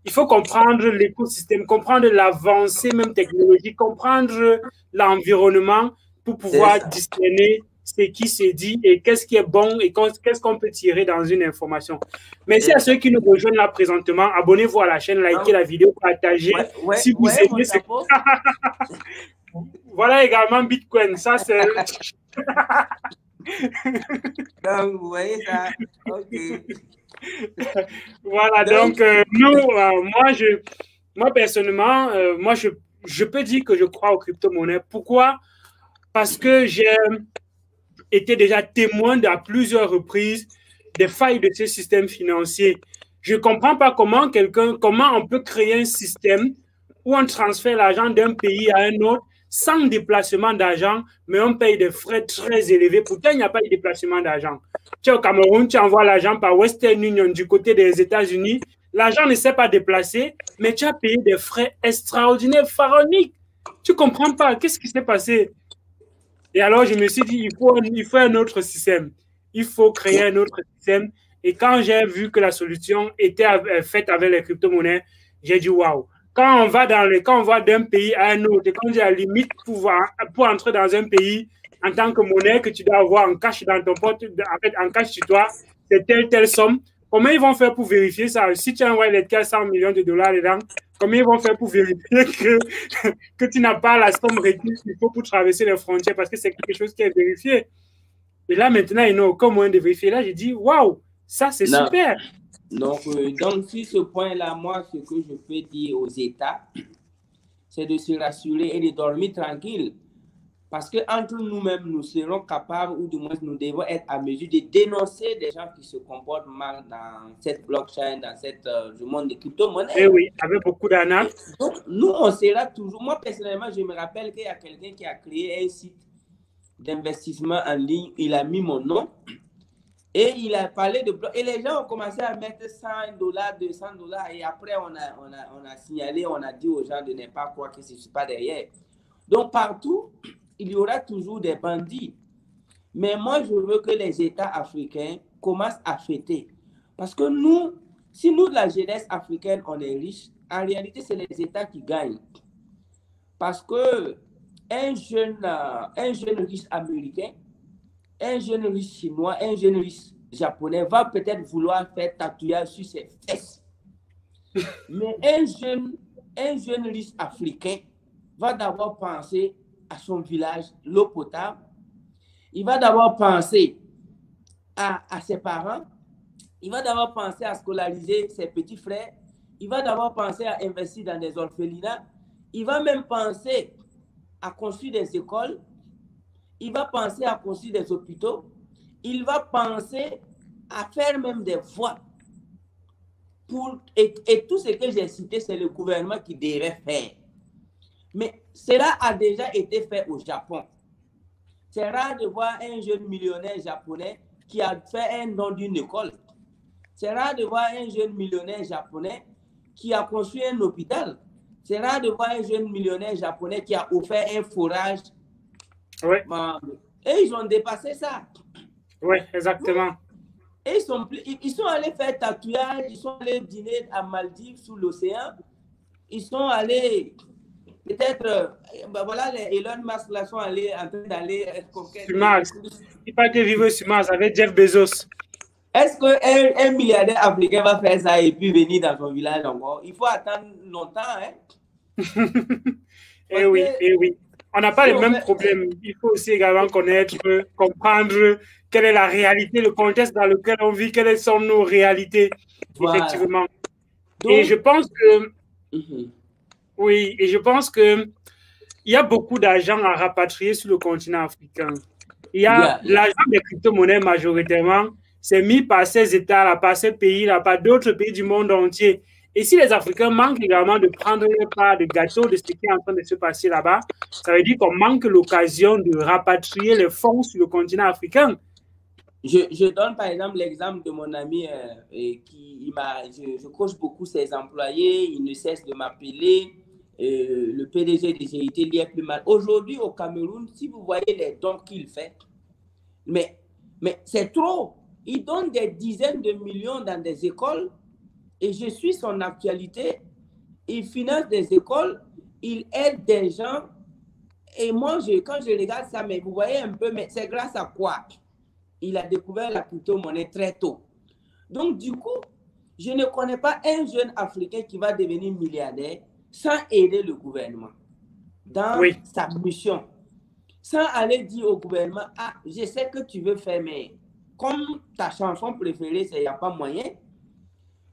Il faut comprendre l'écosystème, comprendre l'avancée même technologique, comprendre l'environnement pour pouvoir discerner ce qui se dit et qu'est-ce qui est bon et qu'est-ce qu'on peut tirer dans une information. Merci à ceux qui nous rejoignent là présentement. Abonnez-vous à la chaîne, likez la vidéo, partagez. Si vous aimez, c'est... Voilà également Bitcoin. Ça, c'est... Donc, vous voyez ça. OK. Voilà, donc moi personnellement, je peux dire que je crois aux crypto-monnaies. Pourquoi? Parce que j'ai été déjà témoin à plusieurs reprises des failles de ce système financier. Je ne comprends pas comment on peut créer un système où on transfère l'argent d'un pays à un autre sans déplacement d'argent, mais on paye des frais très élevés. Pourtant, il n'y a pas de déplacement d'argent. Tu es au Cameroun, tu envoies l'argent par Western Union du côté des États-Unis. L'argent ne s'est pas déplacé, mais tu as payé des frais extraordinaires, pharaoniques. Tu ne comprends pas. Qu'est-ce qui s'est passé? Et alors, je me suis dit, il faut un autre système. Il faut créer un autre système. Et quand j'ai vu que la solution était faite avec les crypto-monnaies, j'ai dit, waouh. Quand on va d'un pays à un autre, et quand il y a la limite pour entrer dans un pays en tant que monnaie que tu dois avoir en cash dans ton porte, en fait, en cash sur toi, c'est telle somme. Comment ils vont faire pour vérifier ça? Si tu envoies les 400 millions de dollars dedans, comment ils vont faire pour vérifier que tu n'as pas la somme requise qu'il faut pour traverser les frontières parce que c'est quelque chose qui est vérifié. Et là, maintenant, ils n'ont aucun moyen de vérifier. Là, j'ai dit, waouh, ça, c'est super. Donc, sur ce point-là, moi, ce que je peux dire aux États, c'est de se rassurer et de dormir tranquille. Parce qu'entre nous-mêmes, nous serons capables, ou du moins nous devons être à mesure de dénoncer des gens qui se comportent mal dans cette blockchain, dans ce monde de crypto-monnaies. Eh oui, avec beaucoup d'arnaques. Donc, nous, on sera toujours... Moi, personnellement, je me rappelle qu'il y a quelqu'un qui a créé un site d'investissement en ligne. Il a mis mon nom. Et il a parlé de... Et les gens ont commencé à mettre $100, $200. Et après, on a signalé, on a dit aux gens de ne pas croire que je ne suis pas derrière. Donc, partout, il y aura toujours des bandits. Mais moi, je veux que les États africains commencent à fêter. Parce que nous, si nous, la jeunesse africaine, on est riche, en réalité, c'est les États qui gagnent. Parce que un jeune Russe américain, un jeune Russe chinois, un jeune Russe japonais va peut-être vouloir faire tatouage sur ses fesses. Mais un jeune Russe africain va d'abord penser à son village, l'eau potable. Il va d'abord penser à ses parents. Il va d'abord penser à scolariser ses petits frères. Il va d'abord penser à investir dans des orphelinats. Il va même penser à construire des écoles. Il va penser à construire des hôpitaux. Il va penser à faire même des voies. Et tout ce que j'ai cité, c'est le gouvernement qui devrait faire. Mais cela a déjà été fait au Japon. C'est rare de voir un jeune millionnaire japonais qui a fait un nom d'une école. C'est rare de voir un jeune millionnaire japonais qui a construit un hôpital. C'est rare de voir un jeune millionnaire japonais qui a offert un forage. Oui. Et ils ont dépassé ça. Oui, exactement. Et ils sont allés faire tatouage, ils sont allés dîner à Maldives sous l'océan. Ils sont allés, peut-être, voilà, les Elon Musk là sont allés en train d'aller sur Mars. Il pas été vivre sur Mars avec Jeff Bezos. Est-ce qu'un milliardaire africain va faire ça et puis venir dans son village encore? Il faut attendre longtemps, hein? Eh oui, eh oui. On n'a pas les mêmes problèmes. Il faut aussi également connaître, comprendre quelle est la réalité, le contexte dans lequel on vit, quelles sont nos réalités, voilà. Effectivement. Donc, et je pense que, oui, et je pense que il y a beaucoup d'argent à rapatrier sur le continent africain. Il y a l'argent des crypto-monnaies majoritairement, c'est mis par ces États-là, par ces pays-là, par d'autres pays du monde entier. Et si les Africains manquent également de prendre leur part de gâteau de ce qui est en train de se passer là-bas, ça veut dire qu'on manque l'occasion de rapatrier les fonds sur le continent africain. Je donne par exemple l'exemple de mon ami je coach beaucoup ses employés, il ne cesse de m'appeler, le PDG de GIT lui est plus mal. Aujourd'hui au Cameroun, si vous voyez les dons qu'il fait, mais c'est trop. Il donne des dizaines de millions dans des écoles et je suis son actualité. Il finance des écoles, il aide des gens. Et moi, quand je regarde ça, mais vous voyez un peu, mais c'est grâce à quoi? Il a découvert la crypto-monnaie très tôt. Donc, du coup, je ne connais pas un jeune Africain qui va devenir milliardaire sans aider le gouvernement dans sa mission. Sans aller dire au gouvernement, ah, je sais que tu veux faire, mais comme ta chanson préférée, c'est « Il n'y a pas moyen »,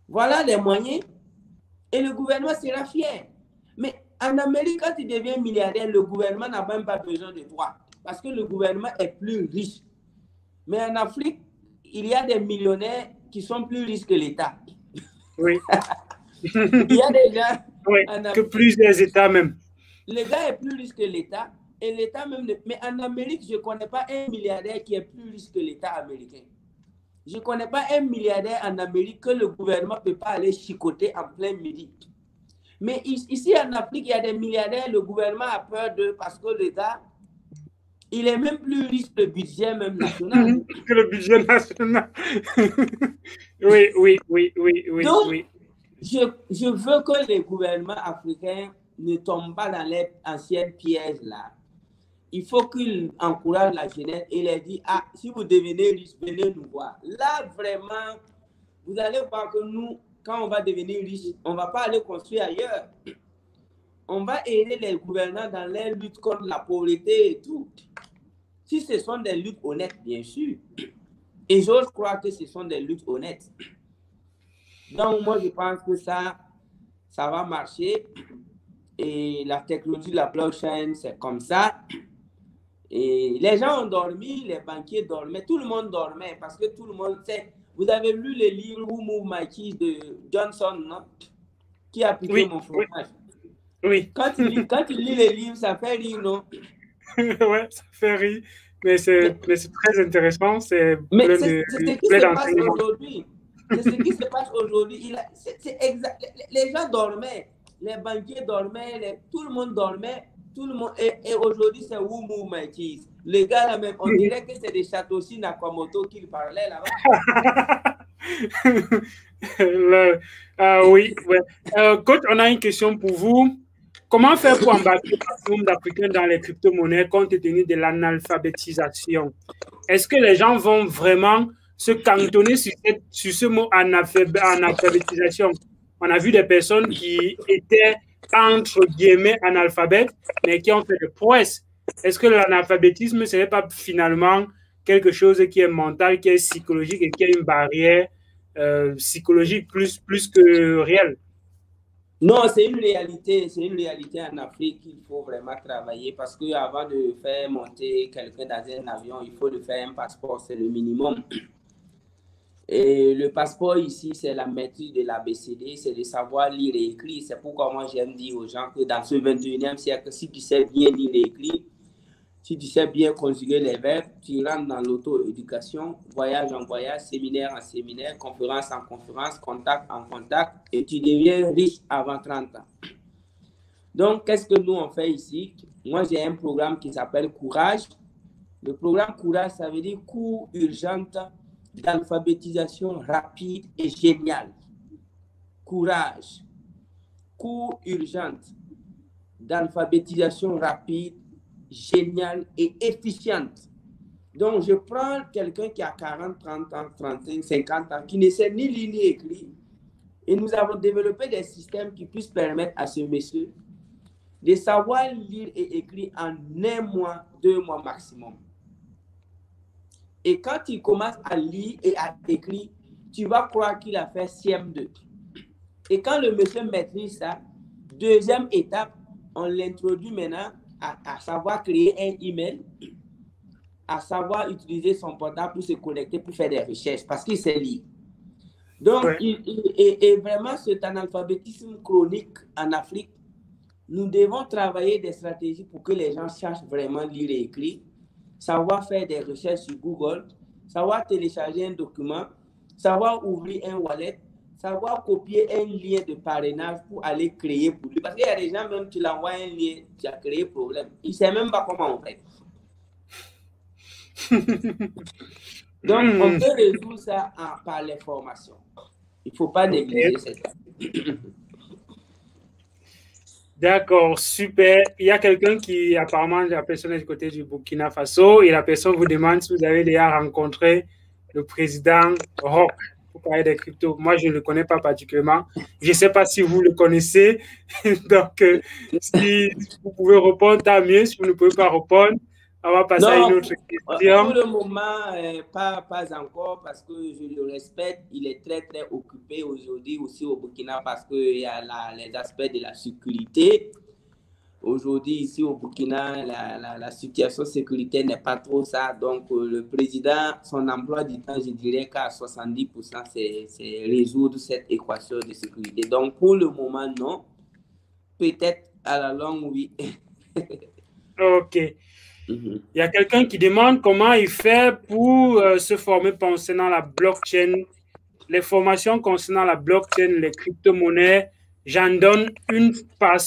voilà les moyens et le gouvernement sera fier. Mais en Amérique, quand tu deviens milliardaire, le gouvernement n'a même pas besoin de toi parce que le gouvernement est plus riche. Mais en Afrique, il y a des millionnaires qui sont plus riches que l'État. Oui. Il y a des gens... que plusieurs États même. Le gars est plus riche que l'État. Et l'État même... Mais en Amérique, je ne connais pas un milliardaire qui est plus riche que l'État américain. Je ne connais pas un milliardaire en Amérique que le gouvernement ne peut pas aller chicoter en plein midi. Mais ici en Afrique, il y a des milliardaires, le gouvernement a peur d'eux parce que le gars, il est même plus riche que le budget même national. Que le budget national. Oui. Donc, oui. Je veux que les gouvernements africains ne tombent pas dans les anciennes pièges là. Il faut qu'ils encouragent la jeunesse et leur disent, ah, si vous devenez riche, venez nous voir. Là, vraiment, vous allez voir que nous, quand on va devenir riche, on ne va pas aller construire ailleurs. On va aider les gouvernants dans leur lutte contre la pauvreté et tout. Si ce sont des luttes honnêtes, bien sûr. Et j'ose croire que ce sont des luttes honnêtes. Donc, moi, je pense que ça va marcher. Et la technologie de la blockchain, c'est comme ça. Et les gens ont dormi, les banquiers dormaient, tout le monde dormait parce que tout le monde sait. Vous avez lu le livre Who Moved My Keys de Johnson, non? Qui a piqué mon fromage. Oui. Quand tu lis les livres, ça fait rire, non? Ouais, ça fait rire. Mais c'est très intéressant. C'est ce qui se passe aujourd'hui. C'est ce qui se passe aujourd'hui. C'est exact. Les gens dormaient. Les banquiers dormaient. Tout le monde dormait. Tout le monde, et aujourd'hui, c'est Who Moved My Keys. Les gars, là même, on dirait que c'est des Satoshi Nakamoto qui parlaient là-bas. Oui. Coach, on a une question pour vous. comment faire pour embarquer le maximum d'Africains dans les crypto-monnaies compte tenu de l'analphabétisation? Est-ce que les gens vont vraiment se cantonner sur ce mot analphabétisation? On a vu des personnes qui étaient entre guillemets analphabètes, mais qui ont fait des prouesses. Est-ce que l'analphabétisme, ce n'est pas finalement quelque chose qui est mental, qui est psychologique et qui est une barrière psychologique plus que réelle? Non, c'est une réalité en Afrique qu'il faut vraiment travailler parce qu'avant de faire monter quelqu'un dans un avion, il faut lui faire un passeport, c'est le minimum. Et le passeport ici, c'est la maîtrise de l'ABCD, c'est de savoir lire et écrire. C'est pourquoi moi j'aime dire aux gens que dans ce 21e siècle, si tu sais bien lire et écrire, si tu sais bien conjuguer les verbes, tu rentres dans l'auto-éducation, voyage en voyage, séminaire en séminaire, conférence en conférence, contact en contact, et tu deviens riche avant 30 ans. Donc, qu'est-ce que nous on fait ici? Moi, j'ai un programme qui s'appelle Courage. Le programme Courage, ça veut dire cours urgente d'alphabétisation rapide et géniale. Courage. Cours urgente d'alphabétisation rapide, géniale et efficiente. Donc, je prends quelqu'un qui a 40, 30 ans, 35, 50 ans, qui ne sait ni lire ni écrire, et nous avons développé des systèmes qui puissent permettre à ce monsieur de savoir lire et écrire en 1 mois, 2 mois maximum. Et quand il commence à lire et à écrire, tu vas croire qu'il a fait CM2. Et quand le monsieur maîtrise ça, deuxième étape, on l'introduit maintenant à savoir créer un email, à savoir utiliser son portable pour se connecter, pour faire des recherches, parce qu'il sait lire. Donc, et vraiment, cet analphabétisme chronique en Afrique, nous devons travailler des stratégies pour que les gens sachent vraiment lire et écrire, savoir faire des recherches sur Google, savoir télécharger un document, savoir ouvrir un wallet, savoir copier un lien de parrainage pour aller créer pour lui. Parce qu'il y a des gens, même tu l'envoies un lien, tu as créé problème. Il ne sait même pas comment on fait. Donc, on peut résoudre ça par les formations. Il ne faut pas négliger cette. D'accord, super. Il y a quelqu'un qui, apparemment, la personne est du côté du Burkina Faso et la personne vous demande si vous avez déjà rencontré le président Roch pour parler des cryptos. Moi, je ne le connais pas particulièrement. Je ne sais pas si vous le connaissez. Donc, si vous pouvez répondre, tant mieux. Si vous ne pouvez pas répondre, on va passer à une autre question. Pour le moment, pas encore parce que je le respecte. Il est très, très occupé aujourd'hui aussi au Burkina parce qu'il y a les aspects de la sécurité. Aujourd'hui, ici au Burkina, la situation sécuritaire n'est pas trop ça. Donc, le président, son emploi du temps, je dirais qu'à 70%, c'est résoudre cette équation de sécurité. Donc, pour le moment, non. Peut-être à la longue, oui. OK. Il y a quelqu'un qui demande comment il fait pour se former concernant la blockchain, les formations concernant la blockchain, les crypto-monnaies. J'en donne une par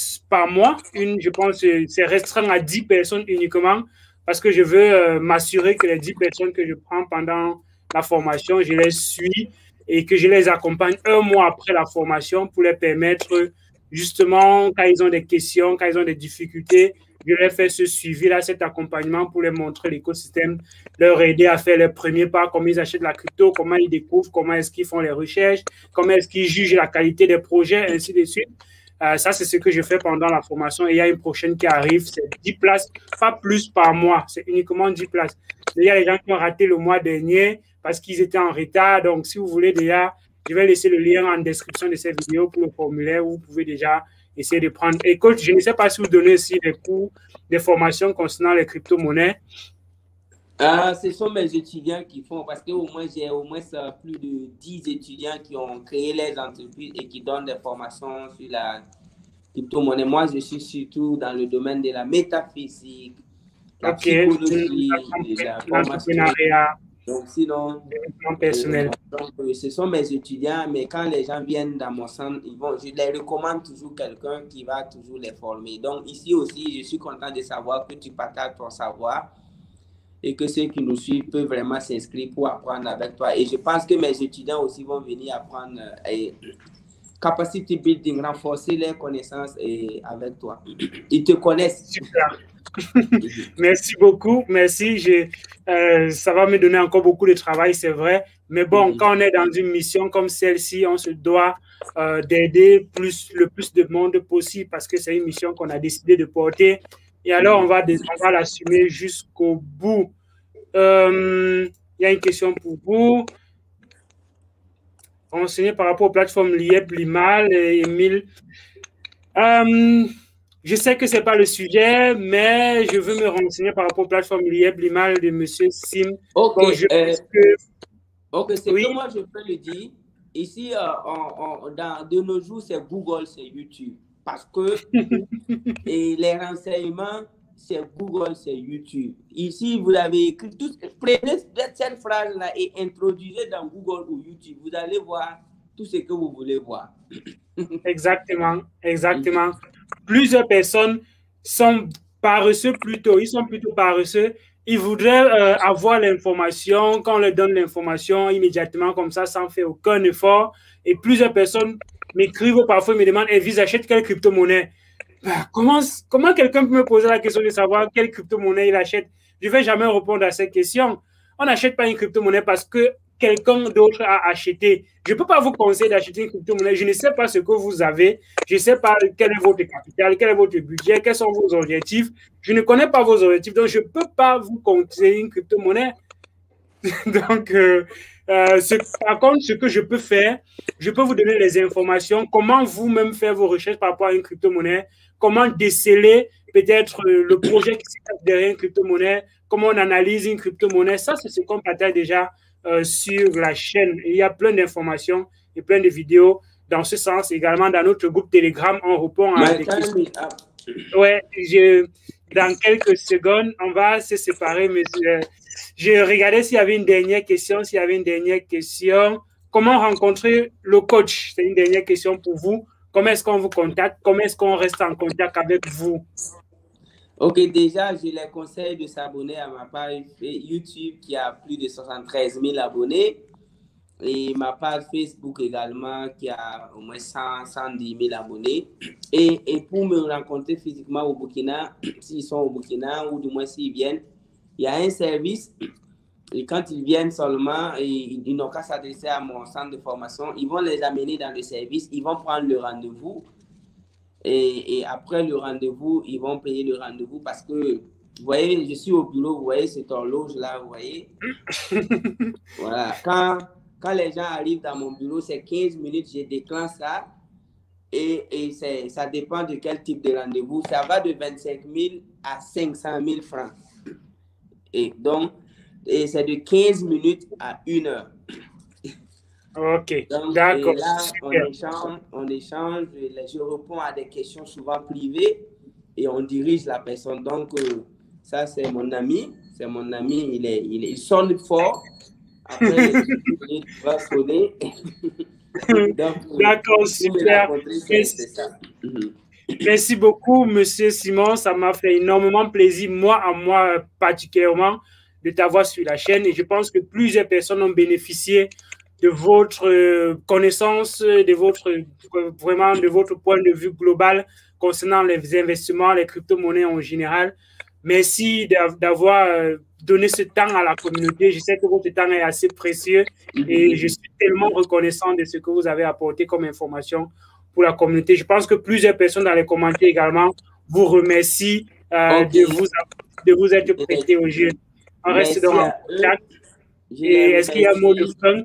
mois. Je pense que c'est restreint à 10 personnes uniquement parce que je veux m'assurer que les 10 personnes que je prends pendant la formation, je les suis et que je les accompagne 1 mois après la formation pour les permettre justement, quand ils ont des questions, quand ils ont des difficultés, je leur fais ce suivi-là, cet accompagnement pour leur montrer l'écosystème, leur aider à faire les premiers pas, comment ils achètent la crypto, comment ils découvrent, comment est-ce qu'ils font les recherches, comment est-ce qu'ils jugent la qualité des projets, ainsi de suite. Ça, c'est ce que je fais pendant la formation. Et il y a une prochaine qui arrive, c'est 10 places, pas plus par mois, c'est uniquement 10 places. Il y a les gens qui ont raté le mois dernier parce qu'ils étaient en retard. Donc, si vous voulez déjà, je vais laisser le lien en description de cette vidéo pour le formulaire où vous pouvez déjà essayer de prendre. Et coach, je ne sais pas si vous donnez aussi des cours, des formations concernant les crypto-monnaies. Ce sont mes étudiants qui font, parce que j'ai au moins plus de 10 étudiants qui ont créé les entreprises et qui donnent des formations sur la crypto-monnaie. Moi, je suis surtout dans le domaine de la métaphysique, la psychologie, l'entrepreneuriat. Donc, sinon, personnel. Donc, ce sont mes étudiants, mais quand les gens viennent dans mon centre, je les recommande toujours quelqu'un qui va toujours les former. Donc, ici aussi, je suis content de savoir que tu partages ton savoir et que ceux qui nous suivent peuvent vraiment s'inscrire pour apprendre avec toi. Et je pense que mes étudiants aussi vont venir apprendre. capacity building, renforcer les connaissances avec toi. Ils te connaissent. Super. Merci beaucoup. Merci. Ça va me donner encore beaucoup de travail, c'est vrai. Mais bon, quand on est dans une mission comme celle-ci, on se doit d'aider le plus de monde possible parce que c'est une mission qu'on a décidé de porter. Et alors, on va l'assumer jusqu'au bout. Il y a une question pour vous. Renseigner par rapport aux plateformes Lieb, Limal et Emile. Je sais que ce n'est pas le sujet, mais je veux me renseigner par rapport aux plateformes Lieb, Limal de M. Sim. Ok, bon, c'est oui. Que moi je peux le dire. Ici, de nos jours, c'est Google, c'est YouTube. Parce que et les renseignements, c'est Google, c'est YouTube. Ici, vous avez écrit tout. Prenez cette phrase-là et introduisez dans Google ou YouTube. Vous allez voir tout ce que vous voulez voir. Exactement, exactement. Plusieurs personnes sont paresseux plutôt. Ils sont plutôt paresseux. Ils voudraient avoir l'information. Quand on leur donne l'information immédiatement comme ça, sans faire aucun effort. Et plusieurs personnes m'écrivent parfois, me demandent, Elvis, achète quelle crypto-monnaie? Comment quelqu'un peut me poser la question de savoir quelle crypto-monnaie il achète? Je ne vais jamais répondre à cette question. On n'achète pas une crypto-monnaie parce que quelqu'un d'autre a acheté. Je ne peux pas vous conseiller d'acheter une crypto-monnaie. Je ne sais pas ce que vous avez. Je ne sais pas quel est votre capital, quel est votre budget, quels sont vos objectifs. Je ne connais pas vos objectifs, donc je ne peux pas vous conseiller une crypto-monnaie. Donc, par contre, ce que je peux faire, je peux vous donner les informations, comment vous-même faire vos recherches par rapport à une crypto-monnaie, comment déceler peut-être le projet qui se cache derrière une crypto-monnaie, comment on analyse une crypto-monnaie. Ça, c'est ce qu'on partage déjà sur la chaîne. Et il y a plein d'informations et plein de vidéos dans ce sens. Également, dans notre groupe Telegram, on répond à des questions. Ouais, dans quelques secondes, on va se séparer, mais je regardais s'il y avait une dernière question. Comment rencontrer le coach? C'est une dernière question pour vous. Comment est-ce qu'on vous contacte? Comment est-ce qu'on reste en contact avec vous? Ok, déjà, je les conseille de s'abonner à ma page YouTube qui a plus de 73 000 abonnés et ma page Facebook également qui a au moins 110 000 abonnés. Et pour me rencontrer physiquement au Burkina, s'ils sont au Burkina ou du moins s'ils viennent, il y a un service et quand ils viennent seulement, ils n'ont qu'à s'adresser à mon centre de formation. Ils vont les amener dans le service, ils vont prendre le rendez-vous. Et après le rendez-vous, ils vont payer le rendez-vous parce que, vous voyez, je suis au bureau, vous voyez cette horloge-là, vous voyez. Voilà. Quand les gens arrivent dans mon bureau, c'est 15 minutes, je déclenche ça. Et ça dépend de quel type de rendez-vous. Ça va de 25 000 à 500 000 francs. Et donc, c'est de 15 minutes à 1 heure. Ok, d'accord. Là, on échange, je réponds à des questions souvent privées et on dirige la personne. Donc, ça, c'est mon ami. Il sonne fort. Après, il va sonner. D'accord, super. Merci beaucoup, Monsieur Simon. Ça m'a fait énormément plaisir, moi particulièrement, de t'avoir sur la chaîne. Et je pense que plusieurs personnes ont bénéficié de votre connaissance, de votre point de vue global concernant les investissements, les crypto-monnaies en général. Merci d'avoir donné ce temps à la communauté. Je sais que votre temps est assez précieux et je suis tellement reconnaissant de ce que vous avez apporté comme information pour la communauté. Je pense que plusieurs personnes dans les commentaires également vous remercient de vous être prêté au jeu. On reste dans le chat. Est-ce qu'il y a un mot de fin?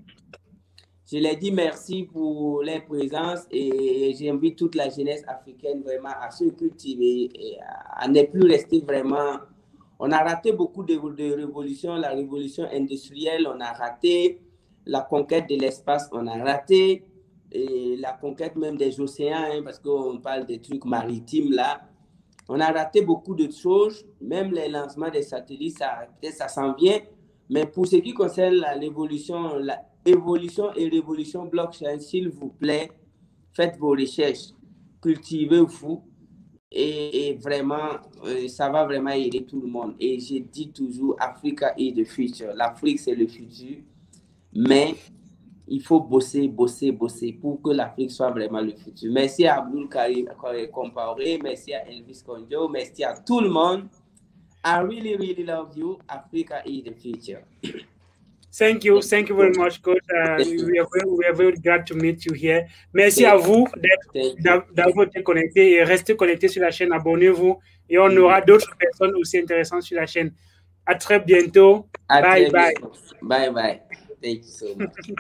Je l'ai dit merci pour leur présence et j'invite toute la jeunesse africaine vraiment à se cultiver et à ne plus rester vraiment. On a raté beaucoup de révolutions, la révolution industrielle, on a raté la conquête de l'espace, on a raté et la conquête même des océans, hein, parce qu'on parle des trucs maritimes là. On a raté beaucoup de choses, même les lancements des satellites, ça s'en vient. Mais pour ce qui concerne l'évolution et révolution blockchain, s'il vous plaît, faites vos recherches, cultivez-vous et vraiment, ça va vraiment aider tout le monde. Et je dis toujours, Africa is the future. L'Afrique, c'est le futur, mais il faut bosser pour que l'Afrique soit vraiment le futur. Merci à Abdul Karim Compaoré, merci à Elvis Konjo, merci à tout le monde. I really, really love you. Africa is the future. Thank you very much, coach. We are very glad to meet you here. Merci à vous d'avoir été connecté et restez connectés sur la chaîne. Abonnez-vous et on aura d'autres personnes aussi intéressantes sur la chaîne. À très bientôt. Bye bye. Bye bye. Thank you so much.